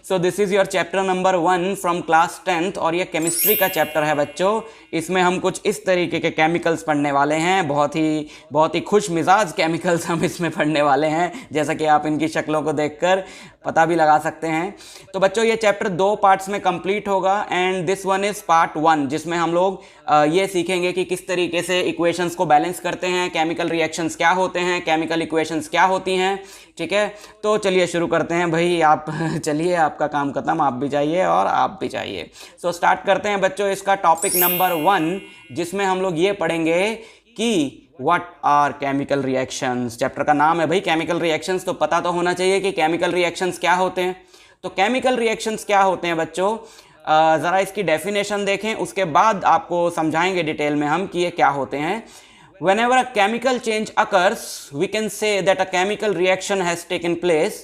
So this is your chapter number 1 from class 10th और ये chemistry का chapter है बच्चों। इसमें हम कुछ इस तरीके के केमिकल्स पढ़ने वाले हैं, बहुत ही खुश मिजाज केमिकल्स हम इसमें पढ़ने वाले हैं, जैसा कि आप इनकी शक्लों को देखकर पता भी लगा सकते हैं। तो बच्चों ये चैप्टर 2 पार्ट्स में कंप्लीट होगा and this one is part 1, जिसमें हम लोग ये सीखेंगे कि किस तरीके से इक्वेशंस को बैलेंस करते हैं, केमिकल रिएक्शंस क्या होते हैं, केमिकल इक्वेशंस क्या होती हैं। ठीक है, तो चलिए शुरू करते हैं भाई। आप चलिए, आपका काम खत्म, आप भी जाइए और आप भी जाइए। सो स्टार्ट करते हैं बच्चों इसका टॉपिक नंबर 1, जिसमें हम लोग ये पढ़ेंगे कि what are chemical reactions. Chapter का नाम है भाई केमिकल रिएक्शंस, तो पता तो होना चाहिए कि केमिकल रिएक्शंस क्या होते हैं। तो केमिकल रिएक्शंस क्या होते हैं बच्चों, ज़रा इसकी डेफिनेशन देखें, उसके बाद आपको समझाएंगे डिटेल में हम कि ये क्या होते हैं। Whenever a chemical change occurs, we can say that a chemical reaction has taken place.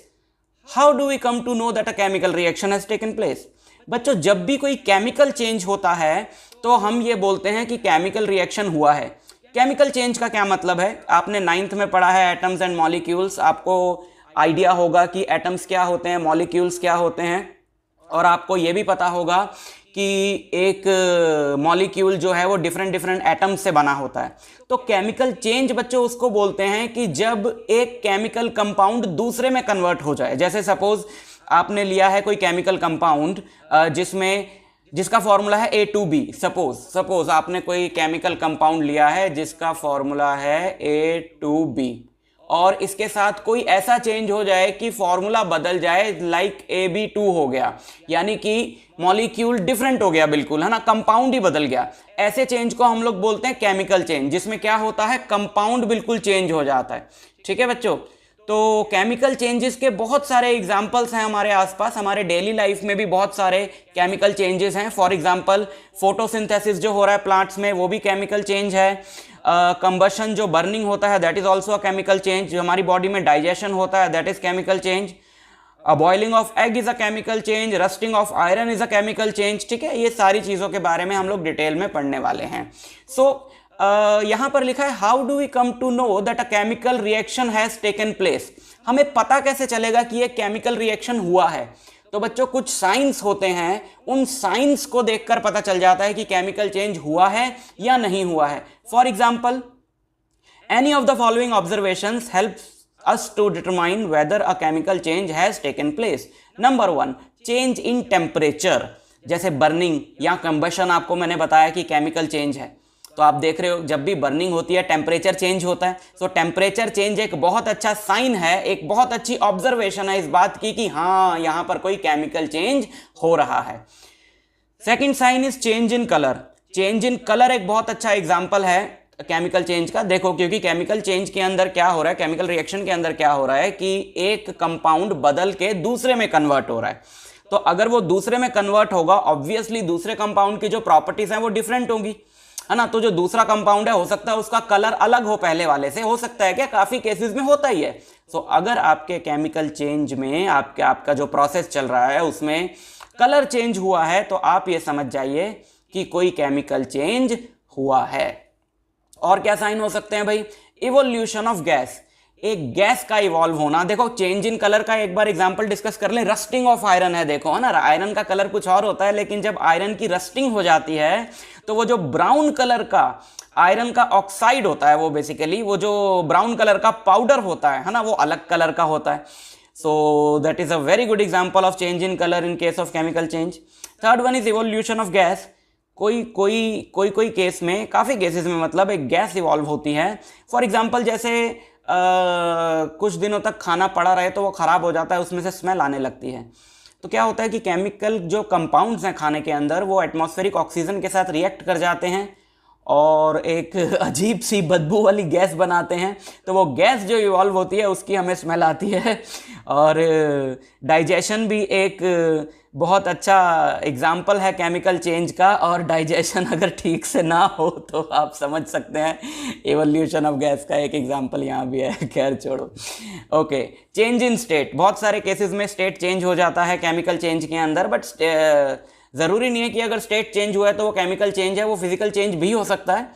How do we come to know that a chemical reaction has taken place? बच्चों जब भी कोई केमिकल चेंज होता है तो हम ये बोलते हैं कि केमिकल रिएक्शन हुआ है। केमिकल चेंज का क्या मतलब है, आपने 9th में पढ़ा है एटम्स एंड मॉलिक्यूल्स, आपको आइडिया होगा कि एटम्स क्या होते हैं, मॉलिक्यूल्स क्या होते हैं, और आपको ये भी पता होगा कि एक मॉलिक्यूल जो है वो डिफरेंट एटम्स से बना होता है। तो केमिकल चेंज बच्चों उसको बोलते हैं कि जब एक केमिकल कंपाउंड दूसरे में कन्वर्ट हो जाए। जैसे सपोज आपने लिया है कोई केमिकल कंपाउंड जिसका फॉर्मूला है A2B। सपोज आपने कोई केमिकल कंपाउंड लिया है जिसका फॉर्मूला है A2B और इसके साथ कोई ऐसा चेंज हो जाए कि फॉर्मूला बदल जाए, लाइक AB2 हो गया, यानी कि मॉलिक्यूल डिफरेंट हो गया बिल्कुल, है ना, कंपाउंड ही बदल गया। ऐसे चेंज को हम लोग बोलते हैं केमिकल चेंज, जिसमें क्या होता है, कंपाउंड बिल्कुल चेंज हो जाता है। ठीक है बच्चों, तो केमिकल चेंजेस के बहुत सारे एग्जांपल्स हैं हमारे आसपास, हमारे डेली लाइफ में भी बहुत सारे केमिकल चेंजेस हैं। फॉर एग्जांपल फोटोसिंथेसिस जो हो रहा है प्लांट्स में, वो भी केमिकल चेंज है। कंबशन जो बर्निंग होता है that is also a chemical change. जो हमारी बॉडी में डाइजेशन होता है that is chemical change. Boiling of egg is a chemical change, rusting of iron is a chemical change. ठीक है, ये सारी चीज़ों के बारे में हम लोग डिटेल में पढ़ने वाले हैं। यहां पर लिखा है how do we come to know that a chemical reaction has taken place. हमें पता कैसे चलेगा कि ये केमिकल रिएक्शन हुआ है। तो बच्चों कुछ साइंस होते हैं, उन साइंस को देखकर पता चल जाता है कि केमिकल चेंज हुआ है या नहीं हुआ है। For example, any of the following observations helps us to determine whether a chemical change has taken place. Number 1, change in temperature, जैसे बर्निंग या कंबशन आपको मैंने बताया कि केमिकल चेंज है। तो आप देख रहे हो जब भी बर्निंग होती है टेम्परेचर चेंज होता है। सो टेम्परेचर चेंज एक बहुत अच्छा साइन है, एक बहुत अच्छी ऑब्जर्वेशन है इस बात की कि हाँ यहाँ पर कोई केमिकल चेंज हो रहा है। Second sign is change in colour. Change in colour एक बहुत अच्छा एग्जाम्पल है केमिकल चेंज का। देखो क्योंकि केमिकल चेंज के अंदर क्या हो रहा है, केमिकल रिएक्शन के अंदर क्या हो रहा है कि एक कंपाउंड बदल के दूसरे में कन्वर्ट हो रहा है। तो अगर वो दूसरे में कन्वर्ट होगा, ऑब्वियसली दूसरे कंपाउंड की जो प्रॉपर्टीज हैं वो डिफरेंट होंगी, है ना। तो जो दूसरा कंपाउंड है हो सकता है उसका कलर अलग हो पहले वाले से, हो सकता है क्या, काफी केसेस में होता ही है। सो अगर आपके केमिकल चेंज में आपका जो प्रोसेस चल रहा है उसमें कलर चेंज हुआ है तो आप ये समझ जाइए कि कोई केमिकल चेंज हुआ है। और क्या साइन हो सकते हैं भाई, इवोल्यूशन ऑफ गैस, एक गैस का इवॉल्व होना। देखो चेंज इन कलर का एक बार एग्जांपल डिस्कस कर ले, रस्टिंग ऑफ आयरन है। देखो है ना, आयरन का कलर कुछ और होता है, लेकिन जब आयरन की रस्टिंग हो जाती है तो वो जो ब्राउन कलर का आयरन का ऑक्साइड होता है, वो बेसिकली वो जो ब्राउन कलर का पाउडर होता है ना, वो अलग कलर का होता है। So that is a very good example of change in colour in case of chemical change. Third one is evolution of gas. कोई केस में, काफ़ी केसेस में मतलब एक गैस इवॉल्व होती है। फॉर एग्जांपल जैसे कुछ दिनों तक खाना पड़ा रहे तो वो ख़राब हो जाता है, उसमें से स्मेल आने लगती है। तो क्या होता है कि केमिकल जो कंपाउंड्स हैं खाने के अंदर वो एटमॉस्फेरिक ऑक्सीजन के साथ रिएक्ट कर जाते हैं और एक अजीब सी बदबू वाली गैस बनाते हैं। तो वो गैस जो इवॉल्व होती है उसकी हमें स्मेल आती है। और डाइजेशन भी एक बहुत अच्छा एग्जाम्पल है केमिकल चेंज का, और डाइजेशन अगर ठीक से ना हो तो आप समझ सकते हैं एवोल्यूशन ऑफ गैस का एक एग्जाम्पल यहाँ भी है। खैर छोड़ो। ओके, चेंज इन स्टेट, बहुत सारे केसेस में स्टेट चेंज हो जाता है केमिकल चेंज के अंदर, बट ज़रूरी नहीं है कि अगर स्टेट चेंज हुआ है तो वो केमिकल चेंज है, वो फिजिकल चेंज भी हो सकता है।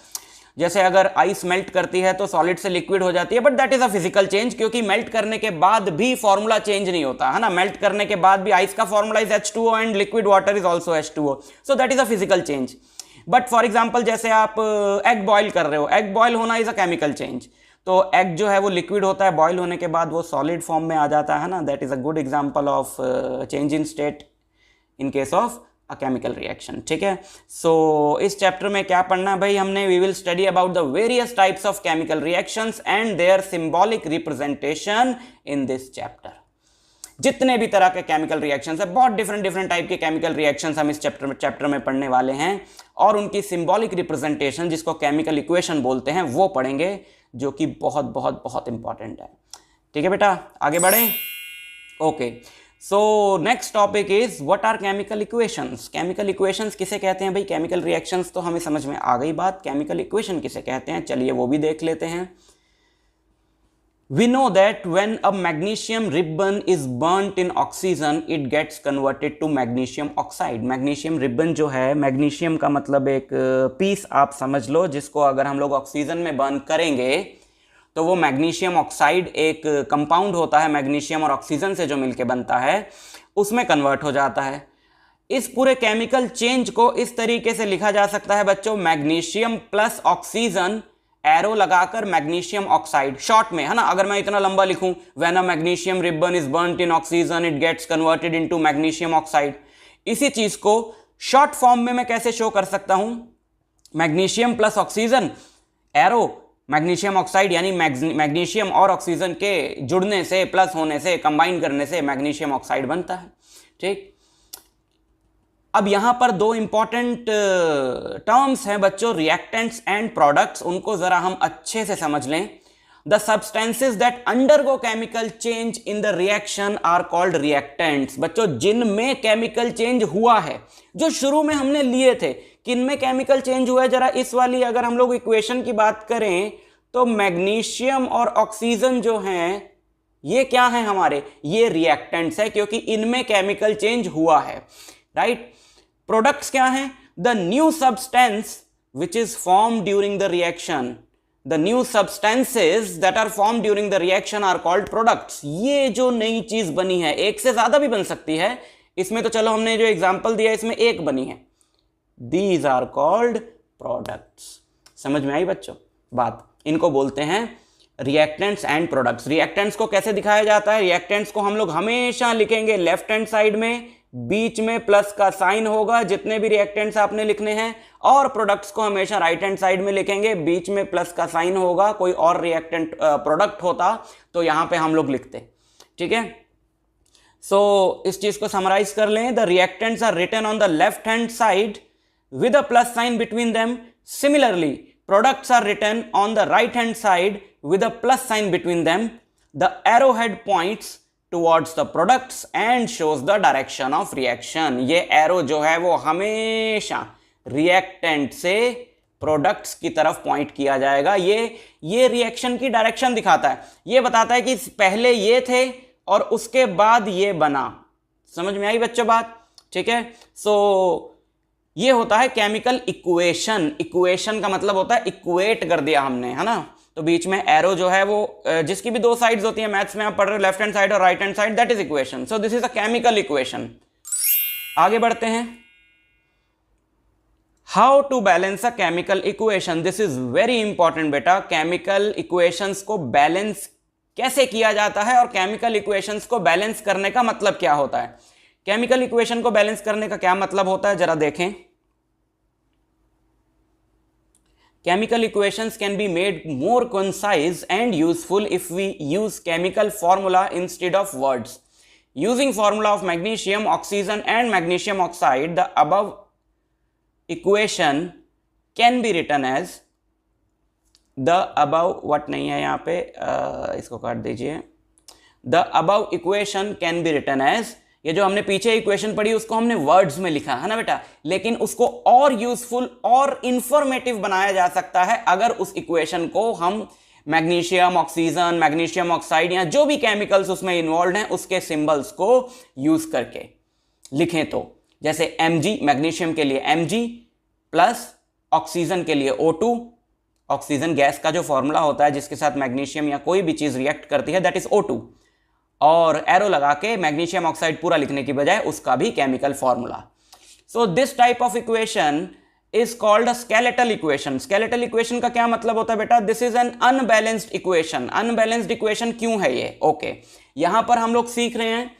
जैसे अगर आइस मेल्ट करती है तो सॉलिड से लिक्विड हो जाती है, but that is a physical change, क्योंकि मेल्ट करने के बाद भी फॉर्मूला चेंज नहीं होता है ना। मेल्ट करने के बाद भी आइस का formula is H2O and liquid water is also H2O, so that is a physical change. But for example जैसे आप एग बॉयल कर रहे हो, एग बॉयल होना इज अ केमिकल चेंज, तो एग जो है वो लिक्विड होता है, बॉयल होने के बाद वो सॉलिड फॉर्म में आ जाता है ना, that is a good example of change in state in case of a chemical reaction. ठीक है, सो इस चैप्टर में क्या पढ़ना है भाई हमने, we will study about the various types of chemical reactions and their symbolic representation in this chapter. जितने भी तरह के केमिकल रिएक्शंस है, बहुत डिफरेंट टाइप के केमिकल रिएक्शंस हम इस चैप्टर में पढ़ने वाले हैं, और उनकी सिंबॉलिक रिप्रेजेंटेशन जिसको केमिकल इक्वेशन बोलते हैं वो पढ़ेंगे, जो कि बहुत बहुत बहुत इंपॉर्टेंट है। ठीक है बेटा, आगे बढ़ें। Okay, so next topic is what are chemical equations. Chemical equations किसे कहते हैं भाई? केमिकल रिएक्शंस तो हमें समझ में आ गई बात, केमिकल इक्वेशन किसे कहते हैं चलिए वो भी देख लेते हैं। We know that when a magnesium ribbon is burnt in oxygen, it gets converted to magnesium oxide. Magnesium ribbon जो है, मैग्नीशियम का मतलब एक पीस आप समझ लो, जिसको अगर हम लोग ऑक्सीजन में बर्न करेंगे तो वो मैग्नीशियम ऑक्साइड एक कंपाउंड होता है, मैग्नीशियम और ऑक्सीजन से जो मिलके बनता है, उसमें कन्वर्ट हो जाता है। इस पूरे केमिकल चेंज को इस तरीके से लिखा जा सकता है बच्चों, मैग्नीशियम प्लस ऑक्सीजन, एरो लगाकर मैग्नीशियम ऑक्साइड, शॉर्ट में है ना। अगर मैं इतना लंबा लिखूं, when a magnesium ribbon is burned in oxygen it gets converted into magnesium oxide, इसी चीज को शॉर्ट फॉर्म में मैं कैसे शो कर सकता हूं? Magnesium plus oxygen, arrow magnesium oxide, यानी मैग्नीशियम और ऑक्सीजन के जुड़ने से, प्लस होने से, कंबाइन करने से मैग्नीशियम ऑक्साइड बनता है। ठीक, अब यहां पर दो इंपॉर्टेंट टर्म्स हैं बच्चों, रिएक्टेंट्स एंड प्रोडक्ट्स, उनको जरा हम अच्छे से समझ लें। The substances that undergo chemical change in the reaction are called reactants. बच्चों जिनमें केमिकल चेंज हुआ है, जो शुरू में हमने लिए थे, किनमें केमिकल चेंज हुआ है, जरा इस वाली अगर हम लोग इक्वेशन की बात करें तो मैग्नीशियम और ऑक्सीजन जो हैं ये क्या है हमारे, ये रिएक्टेंट्स है, क्योंकि इनमें केमिकल चेंज हुआ है, राइट। प्रोडक्ट्स क्या हैं? The new substance which is form during the reaction, the new substances that are form during the reaction are called products. ये जो नई चीज बनी है, एक से ज्यादा भी बन सकती है, इसमें तो चलो हमने जो एग्जांपल दिया इसमें एक बनी है, दीज आर कॉल्ड प्रोडक्ट्स। समझ में आई बच्चों बात? इनको बोलते हैं रिएक्टेंट्स एंड प्रोडक्ट्स। रिएक्टेंट्स को कैसे दिखाया जाता है? रिएक्टेंट्स को हम लोग हमेशा लिखेंगे लेफ्ट हैंड साइड में, बीच में प्लस का साइन होगा जितने भी रिएक्टेंट्स आपने लिखने हैं, और प्रोडक्ट्स को हमेशा राइट हैंड साइड में लिखेंगे, बीच में प्लस का साइन होगा। कोई और रिएक्टेंट प्रोडक्ट होता तो यहां पे हम लोग लिखते। ठीक है, सो इस चीज को समराइज कर लें। The reactants are written on the left hand side with a plus sign between them. Similarly, products are written on the right hand side with a plus sign between them. The arrowhead points towards the products and shows the direction of reaction. ये arrow जो है वो हमेशा reactant से products की तरफ point किया जाएगा। ये reaction की direction दिखाता है, ये बताता है कि पहले ये थे और उसके बाद ये बना। समझ में आई बच्चों बात? ठीक है, सो ये होता है केमिकल इक्वेशन। इक्वेशन का मतलब होता है इक्वेट कर दिया हमने, है ना। तो बीच में एरो जो है वो जिसकी भी दो साइड्स होती है, मैथ्स में आप पढ़ रहे हो लेफ्ट हैंड साइड और right hand side, that is equation. So this is a chemical equation. आगे बढ़ते हैं। How to balance a chemical equation, this is very important बेटा। केमिकल इक्वेशंस को बैलेंस कैसे किया जाता है और केमिकल इक्वेशंस को बैलेंस करने का मतलब क्या होता है? केमिकल इक्वेशन को बैलेंस करने का क्या मतलब होता है, जरा देखें। Chemical equations can be made more concise and useful if we use chemical formula instead of words. Using formula of magnesium, oxygen and magnesium oxide, the above equation can be written as the above, what नहीं है यहाँ पे, इसको काट दीजिए। The above equation can be written as, ये जो हमने पीछे इक्वेशन पढ़ी उसको हमने वर्ड्स में लिखा है ना बेटा, लेकिन उसको और यूजफुल और इंफॉर्मेटिव बनाया जा सकता है अगर उस इक्वेशन को हम मैग्नीशियम, ऑक्सीजन, मैग्नीशियम ऑक्साइड या जो भी केमिकल्स उसमें इन्वॉल्व हैं उसके सिंबल्स को यूज करके लिखें। तो जैसे Mg मैग्नीशियम के लिए Mg प्लस ऑक्सीजन के लिए O2 ऑक्सीजन गैस का जो फॉर्मूला होता है जिसके साथ मैग्नीशियम या कोई भी चीज रिएक्ट करती है, दैट इज O2, और एरो लगा के मैग्नीशियम ऑक्साइड पूरा लिखने की बजाय उसका भी chemical formula. So this type of equation is called a skeletal equation. Skeletal equation का क्या मतलब होता है बेटा? This is an unbalanced equation. Unbalanced equation क्यों है ये? ओके, यहां पर हम लोग सीख रहे हैं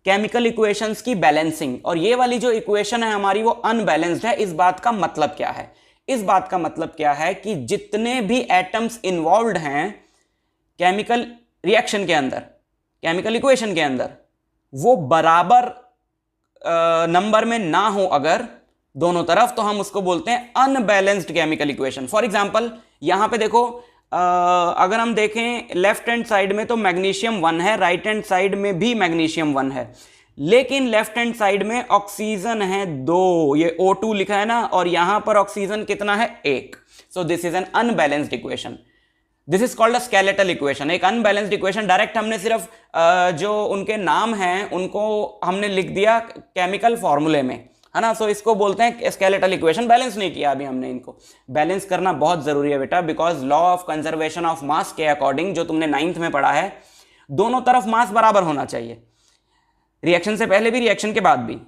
केमिकल इक्वेशंस की बैलेंसिंग, और ये वाली जो इक्वेशन है हमारी वो अनबैलेंस्ड है। इस बात का मतलब क्या है? इस बात का मतलब क्या है कि जितने भी एटम्स इन्वॉल्व हैं केमिकल रिएक्शन के अंदर, केमिकल इक्वेशन के अंदर, वो बराबर नंबर में ना हो अगर दोनों तरफ, तो हम उसको बोलते हैं unbalanced chemical equation. For example यहां पे देखो, अगर हम देखें लेफ्ट हैंड साइड में तो मैग्नीशियम 1 है, राइट हैंड साइड में भी मैग्नीशियम 1 है, लेकिन लेफ्ट हैंड साइड में ऑक्सीजन है 2, ये O2 लिखा है ना, और यहां पर ऑक्सीजन कितना है? 1। सो this is an unbalanced equation. This is called a skeletal equation. एक अनबैलेंस्ड इक्वेशन, डायरेक्ट हमने सिर्फ जो उनके नाम हैं उनको हमने लिख दिया केमिकल फॉर्मूले में, है ना। सो इसको बोलते हैं स्केलेटल इक्वेशन। बैलेंस नहीं किया अभी हमने इनको। बैलेंस करना बहुत जरूरी है बेटा, because law of conservation of mass के अकॉर्डिंग, जो तुमने 9th में पढ़ा है, दोनों तरफ मास बराबर होना चाहिए, रिएक्शन से पहले भी राइएक्शन के बाद भी।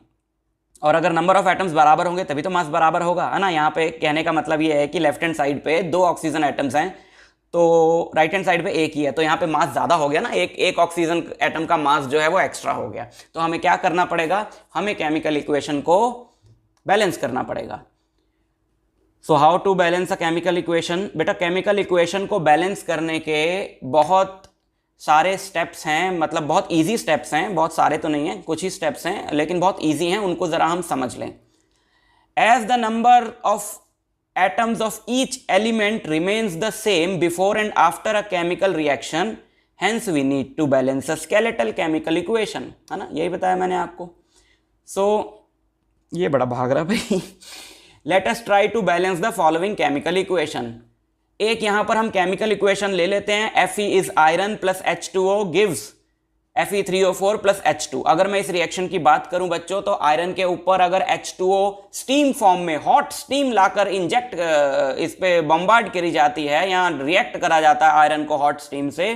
और अगर नंबर ऑफ एटम्स बराबर होंगे तभी तो मास बराबर होगा, है ना। यहाँ पे कहने का मतलब ये है कि लेफ्ट हैंड साइड पे 2 ऑक्सीजन एटम्स हैं तो राइट हैंड साइड पे 1 ही है, तो यहाँ पे मास ज्यादा हो गया ना, एक ऑक्सीजन एटम का मास जो है वो एक्स्ट्रा हो गया। तो हमें क्या करना पड़ेगा? हमें केमिकल इक्वेशन को बैलेंस करना पड़ेगा। So how to balance a chemical equation? बेटा केमिकल इक्वेशन को बैलेंस करने के बहुत सारे स्टेप्स हैं, मतलब बहुत इजी स्टेप्स हैं, बहुत सारे तो नहीं हैं, कुछ ही स्टेप्स हैं लेकिन बहुत इजी हैं, उनको जरा हम समझ लें। As the number of atoms of each element remains the same before and after a chemical reaction, hence we need to balance a skeletal chemical equation, है ना, यही बताया मैंने आपको। So ये बड़ा भाग रहा भाई। Let us try to balance the following chemical equation। एक यहां पर हम केमिकल इक्वेशन ले लेते हैं, Fe is iron plus H2O gives Fe3O4 plus H2। अगर मैं इस रिएक्शन की बात करूं बच्चों, तो आयरन के ऊपर अगर H2O स्टीम फॉर्म में हॉट स्टीम लाकर इंजेक्ट इस पे बम्बार्ड करी जाती है या रिएक्ट करा जाता है आयरन को हॉट स्टीम से,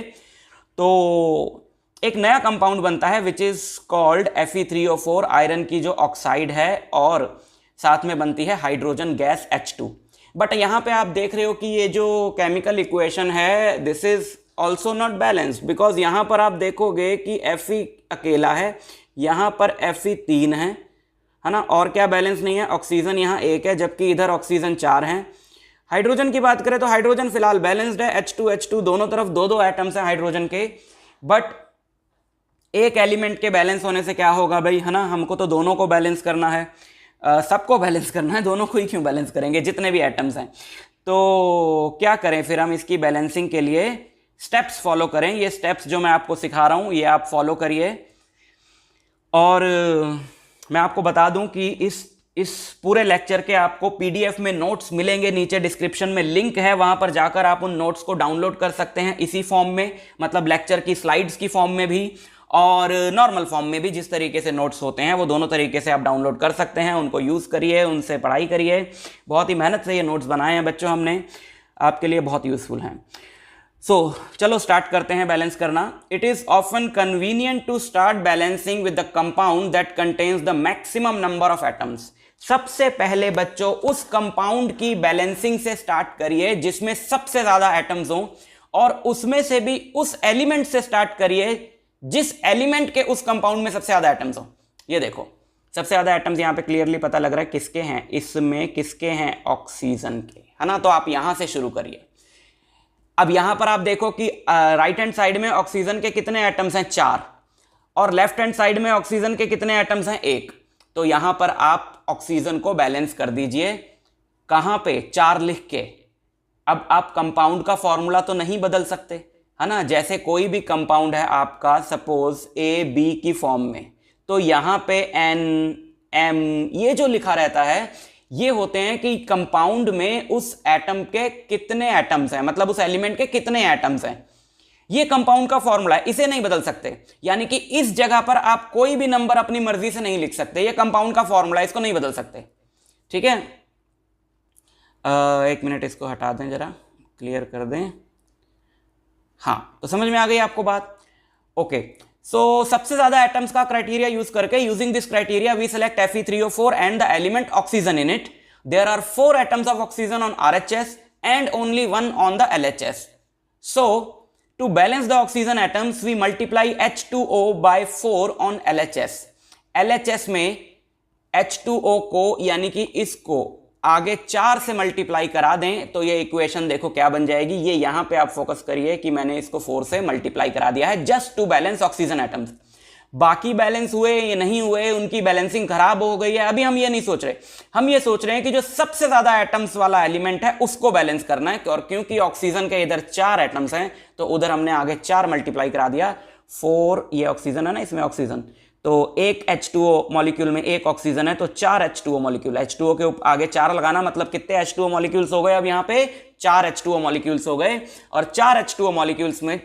तो एक नया कंपाउंड बनता है which is called Fe3O4, iron की जो ऑक्साइड है, और साथ में बनती है हाइड्रोजन गैस H2। बट यहां पे आप देख रहे हो कि ये जो केमिकल इक्वेशन है this is also not balanced, because यहां पर आप देखोगे कि Fe अकेला है, यहां पर Fe 3 है ना, और क्या बैलेंस नहीं है? ऑक्सीजन यहां 1 है जबकि इधर ऑक्सीजन 4 है। हाइड्रोजन की बात करें तो हाइड्रोजन फिलहाल बैलेंस्ड है, H2 दोनों तरफ 2 एटम्स हैं हाइड्रोजन के, बट एक एलिमेंट के बैलेंस होने से क्या होगा भाई, है ना, हमको तो दोनों को बैलेंस करना है, सबको बैलेंस करना है, दोनों को ही क्यों बैलेंस करेंगे, जितने भी एटम्स हैं। तो क्या करें फिर हम इसकी बैलेंसिंग के लिए? स्टेप्स फॉलो करें। ये स्टेप्स जो मैं आपको सिखा रहा हूं ये आप फॉलो करिए, और मैं आपको बता दूं कि इस पूरे लेक्चर के आपको पीडीएफ में नोट्स मिलेंगे, नीचे डिस्क्रिप्शन में लिंक है, वहां पर जाकर आप उन नोट्स को डाउनलोड कर सकते हैं इसी फॉर्म में, मतलब लेक्चर की स्लाइड्स की फॉर्म में भी और नॉर्मल फॉर्म में भी। जिस तरीके से नोट्स होते हैं वो दोनों तरीके से आप डाउनलोड कर सकते हैं, उनको यूज़ करिए, उनसे पढ़ाई करिए। बहुत ही मेहनत से ये नोट्स बनाए हैं बच्चों हमने, आपके लिए बहुत यूजफुल हैं। चलो स्टार्ट करते हैं बैलेंस करना। It is often convenient to start balancing with the compound that contains the maximum number of atoms. सबसे पहले बच्चों उस कंपाउंड की बैलेंसिंग से स्टार्ट करिए जिसमें सबसे ज्यादा एटम्स हों, और उसमें से भी उस एलिमेंट से स्टार्ट करिए जिस एलिमेंट के उस कंपाउंड में सबसे ज्यादा एटम्स हो। ये देखो सबसे ज्यादा एटम्स यहां पे क्लियरली पता लग रहा है किसके हैं, इसमें किसके हैं? ऑक्सीजन के, है ना। तो आप यहां से शुरू करिए। अब यहां पर आप देखो कि राइट हैंड साइड में ऑक्सीजन के कितने एटम्स हैं? 4, और लेफ्ट हैंड साइड में ऑक्सीजन के कितने एटम्स हैं? 1। तो यहां पर आप ऑक्सीजन को बैलेंस कर दीजिए, कहां पे? 4 लिख के। अब आप कंपाउंड का फॉर्मूला तो नहीं बदल सकते, है ना। जैसे कोई भी कंपाउंड है आपका, सपोज AB की फॉर्म में, तो यहां पे NM ये जो लिखा रहता है, ये होते हैं कि कंपाउंड में उस एटम के कितने एटम्स हैं, मतलब उस एलिमेंट के कितने एटम्स हैं। ये कंपाउंड का फॉर्मूला है, इसे नहीं बदल सकते। यानी कि इस जगह पर आप कोई भी नंबर अपनी मर्जी से नहीं लिख सकते, ये कंपाउंड का फॉर्मूला है, इसको नहीं बदल सकते, ठीक है। एक मिनट इसको हटा दें जरा, क्लियर कर दें। हाँ, तो समझ में आ गई आपको बात। ओके, सो सबसे ज्यादा एटम्स का क्राइटेरिया यूज करके, using this criteria we select Fe3O4 and the element oxygen in it. There are 4 atoms of oxygen on RHS and only 1 on the LHS। So to balance the oxygen atoms we multiply H2O by 4 on LHS। LHS में H2O को यानी कि इसको आगे 4 से multiply करा दें तो ये इक्वेशन देखो क्या बन जाएगी। ये यहां पे आप फोकस करिए कि मैंने इसको 4 से मल्टीप्लाई करा दिया है just to balance oxygen atoms. बाकी बैलेंस हुए ये नहीं हुए, उनकी बैलेंसिंग खराब हो गई है, अभी हम ये नहीं सोच रहे। हम ये सोच रहे हैं कि जो सबसे ज्यादा एटम्स वाला एलिमेंट है उसको बैलेंस करना है। और क्योंकि ऑक्सीजन के इधर 4 एटम्स हैं तो उधर हमने आगे 4 मल्टीप्लाई करा दिया। 4 ये ऑक्सीजन है ना, इसमें ऑक्सीजन, तो एक H2O मॉलिक्यूल में एक ऑक्सीजन है तो 4 H2O मॉलिक्यूल। H2O के आगे 4 लगाना मतलब कितने H2O मॉलिक्यूल्स हो गए, अब यहाँ पे 4 H2O मॉलिक्यूल्स हो गए और 4 H2O मॉलिक्यूल्स में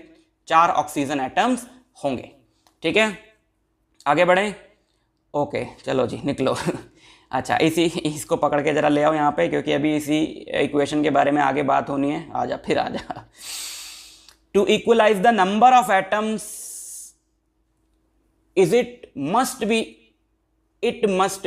4 ऑक्सीजन एटम्स होंगे। ठीक है, आगे बढ़ें। ओके चलो जी निकलो। अच्छा, इसको पकड़ के जरा ले आओ यहाँ पे, क्योंकि अभी इसी इक्वेशन के बारे में आगे बात होनी है। आजा फिर आजा। To equalise the number of atoms it must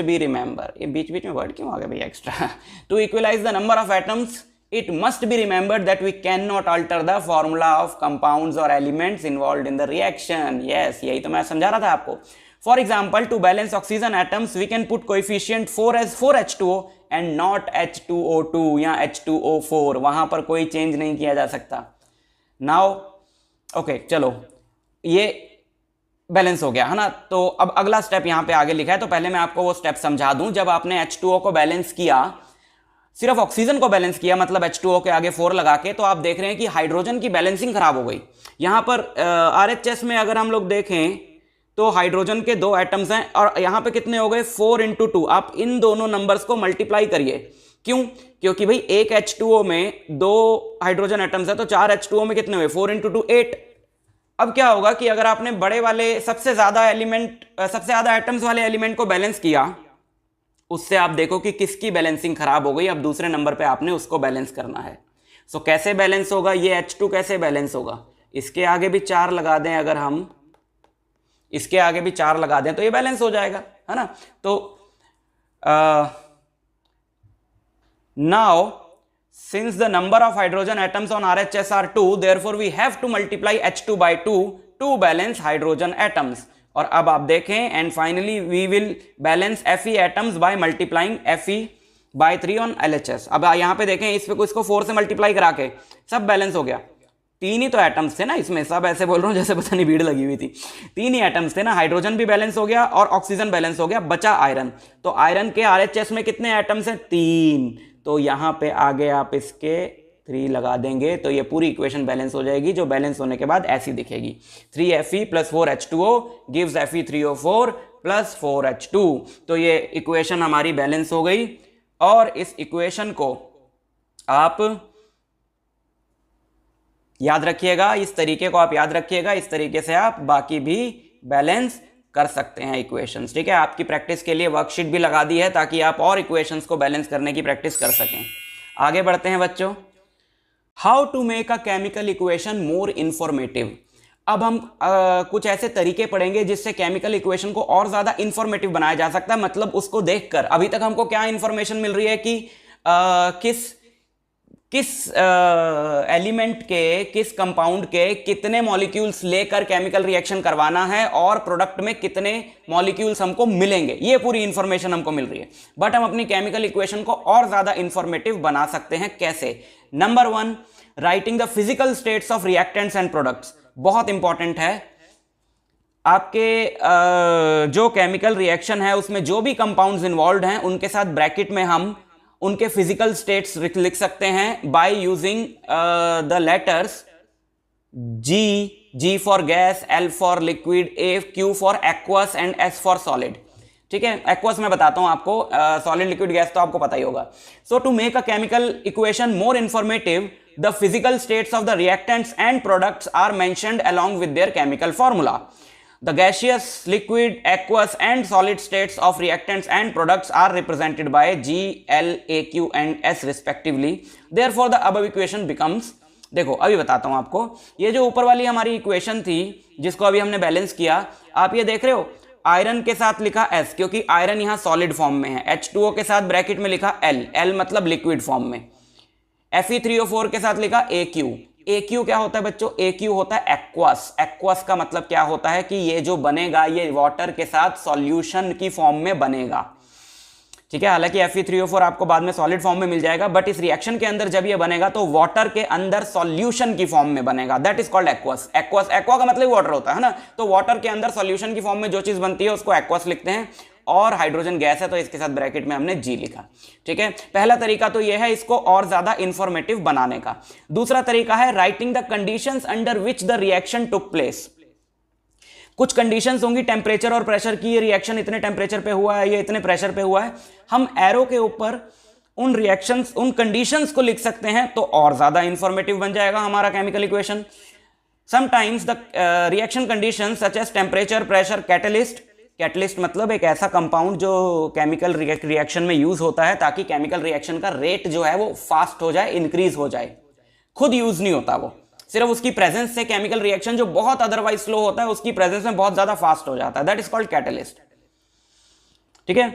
be remember, ये बीच बीच में वर्ड क्यों आ गया भैया extra. To equalise the number of atoms it must be remembered that we cannot alter the formula of compounds or elements involved in the reaction। yes, यही तो मैं समझा रहा था आपको। For example, to balance oxygen atoms we can put coefficient 4 as 4H2O and not H2O2 या H2O4, वहां पर कोई चेंज नहीं किया जा सकता। Now, okay, चलो ये बैलेंस हो गया है ना। तो अब अगला स्टेप यहां पे आगे लिखा है, तो पहले मैं आपको वो स्टेप समझा दूं। जब आपने H2O को बैलेंस किया, सिर्फ ऑक्सीजन को बैलेंस किया, मतलब H2O के आगे 4 लगा के, तो आप देख रहे हैं कि हाइड्रोजन की बैलेंसिंग खराब हो गई। यहां पर RHS में अगर हम लोग देखें तो हाइड्रोजन के 2 एटम्स हैं और यहां पे कितने हो गए 4 × 2। आप इन दोनों नंबर्स को मल्टीप्लाई करिए। क्यों? क्योंकि भाई एक H2O में 2 हाइड्रोजन एटम्स है तो 4 H2O में कितने हुए 4 × 2 8। अब क्या होगा कि अगर आपने बड़े वाले सबसे ज्यादा एटम्स वाले एलिमेंट को बैलेंस किया, उससे आप देखो कि किसकी बैलेंसिंग खराब हो गई। अब दूसरे नंबर पे आपने उसको बैलेंस करना है। सो कैसे बैलेंस होगा ये H2 कैसे बैलेंस होगा? इसके आगे भी 4 लगा दें, अगर हम इसके आगे भी 4 लगा दें तो ये बैलेंस हो जाएगा, है ना। तो now since the number of hydrogen atoms on RHS are 2, therefore we have to multiply H2 by 2 to balance hydrogen atoms। और अब आप देखें and finally we will balance Fe atoms by multiplying Fe by 3 on LHS। अब यहां पे देखें इसको 4 से मल्टीप्लाई करा के सब बैलेंस हो गया। 3 ही तो एटम्स थे ना इसमें, सब ऐसे बोल रहा हूं जैसे पता नहीं भीड़ लगी हुई थी। 3 ही एटम्स थे ना, हाइड्रोजन भी बैलेंस हो गया और ऑक्सीजन बैलेंस हो गया, बचा आयरन। तो आयरन के RHS में कितने एटम्स हैं 3, तो यहां पे आगे आप इसके 3 लगा देंगे तो ये पूरी इक्वेशन बैलेंस हो जाएगी, जो बैलेंस होने के बाद ऐसी दिखेगी। 3Fe + 4H2O gives Fe3O4 + 4H2। तो ये इक्वेशन हमारी बैलेंस हो गई और इस इक्वेशन को आप याद रखिएगा, इस तरीके को आप याद रखिएगा। इस तरीके से आप बाकी भी बैलेंस कर सकते हैं इक्वेशंस। ठीक है, आपकी प्रैक्टिस के लिए वर्कशीट भी लगा दी है ताकि आप और इक्वेशंस को बैलेंस करने की प्रैक्टिस कर सकें। आगे बढ़ते हैं बच्चों। How to make a chemical equation more informative. अब हम कुछ ऐसे तरीके पढ़ेंगे जिससे केमिकल इक्वेशन को और ज्यादा इंफॉर्मेटिव बनाया जा सकता है। मतलब उसको देखकर अभी तक हमको क्या इंफॉर्मेशन मिल रही है कि किस एलिमेंट के, किस कंपाउंड के कितने मॉलिक्यूल्स लेकर केमिकल रिएक्शन करवाना है और प्रोडक्ट में कितने मॉलिक्यूल्स हमको मिलेंगे, ये पूरी इंफॉर्मेशन हमको मिल रही है। बट हम अपनी केमिकल इक्वेशन को और ज्यादा इंफॉर्मेटिव बना सकते हैं। कैसे? Number 1, writing the physical states of reactants and products. बहुत इंपॉर्टेंट है। आपके जो केमिकल रिएक्शन है उसमें जो भी कंपाउंड्स इन्वॉल्व हैं उनके साथ ब्रैकेट में हम उनके फिजिकल स्टेट्स लिख सकते हैं by using the letters G for gas, L for liquid, A, Q for aqueous and S for solid. ठीक है, एक्वस मैं बताता हूं आपको, सॉलिड लिक्विड गैस तो आपको पता ही होगा। So to make a chemical equation more informative, the physical states of the reactants and products are mentioned along with their chemical formula. The gaseous, liquid, aqueous and solid states of reactants and products are represented by G, L, AQ and S respectively. Therefore, the above equation becomes देखो अभी बताता हूं आपको, ये जो ऊपर वाली हमारी इक्वेशन थी जिसको अभी हमने बैलेंस किया, आप ये देख रहे हो आयरन के साथ लिखा S क्योंकि आयरन यहां सॉलिड फॉर्म में है, H2O के साथ ब्रैकेट में लिखा L मतलब लिक्विड फॉर्म में, Fe3O4 के साथ लिखा AQ क्या होता है बच्चों? AQ होता है एक्वस। एक्वस का मतलब क्या होता है कि ये जो बनेगा ये वाटर के साथ सॉल्यूशन की फॉर्म में बनेगा, ठीक है। हालांकि Fe3O4 आपको बाद में सॉलिड फॉर्म में मिल जाएगा, बट इस रिएक्शन के अंदर जब ये बनेगा तो वाटर के अंदर सॉल्यूशन की फॉर्म में बनेगा, that is called aqueous. Aqua का मतलब वाटर होता है ना, तो वाटर के अंदर सॉल्यूशन की फॉर्म में जो चीज बनती है उसको एक्वस लिखते हैं, और हाइड्रोजन गैस है तो इसके साथ ब्रैकेट में हमने G लिखा, ठीक है। पहला तरीका तो यह है इसको और ज्यादा इंफॉर्मेटिव बनाने का। दूसरा तरीका है writing the conditions under which the reaction took place. कुछ कंडीशंस होंगी टेम्परेचर और प्रेशर की, ये रिएक्शन इतने टेम्परेचर पे हुआ है, ये इतने प्रेशर पे हुआ है, हम एरो के ऊपर उन रिएक्शंस उन कंडीशंस को लिख सकते हैं तो और ज्यादा इंफॉर्मेटिव बन जाएगा हमारा chemical equation. Sometimes the reaction conditions such as temperature, pressure, catalyst मतलब एक ऐसा कंपाउंड जो केमिकल रिएक्शन में यूज होता है ताकि केमिकल रिएक्शन का रेट जो है वो फास्ट हो जाए, इंक्रीज हो जाए, खुद यूज नहीं होता, वो सिर्फ उसकी प्रेजेंस से केमिकल रिएक्शन जो बहुत अदरवाइज स्लो होता है उसकी प्रेजेंस में बहुत ज्यादा फास्ट हो जाता है, दैट इज कॉल्ड कैटलिस्ट, ठीक है।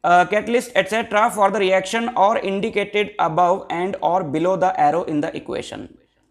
Catalyst etcetera for the reaction और इंडिकेटेड अबव एंड और below the arrow in the equation.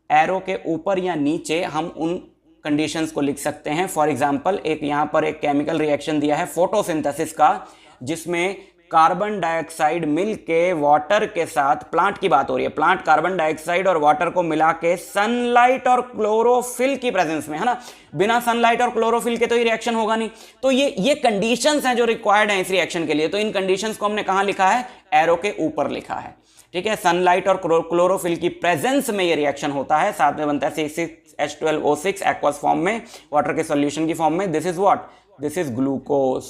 Arrow के ऊपर या नीचे हम उन कंडीशंस को लिख सकते हैं। फॉर एग्जांपल एक यहां पर एक केमिकल रिएक्शन दिया है फोटोसिंथेसिस का, जिसमें कार्बन डाइऑक्साइड मिल के वाटर के साथ, प्लांट की बात हो रही है, प्लांट कार्बन डाइऑक्साइड और वाटर को मिला के सनलाइट और क्लोरोफिल की प्रेजेंस में, है ना, बिना सनलाइट और क्लोरोफिल के तो ये रिएक्शन होगा नहीं, तो ये कंडीशंस हैं जो रिक्वायर्ड हैं इस रिएक्शन के लिए, तो इन कंडीशंस को हमने कहां लिखा है? एरो के ऊपर लिखा है, ठीक है। सनलाइट और क्लोरोफिल की प्रेजेंस में ये रिएक्शन होता है, साथ में बनता है C6H12O6 एक्वस फॉर्म में, वाटर के सॉल्यूशन की फॉर्म में। This is what? This is glucose,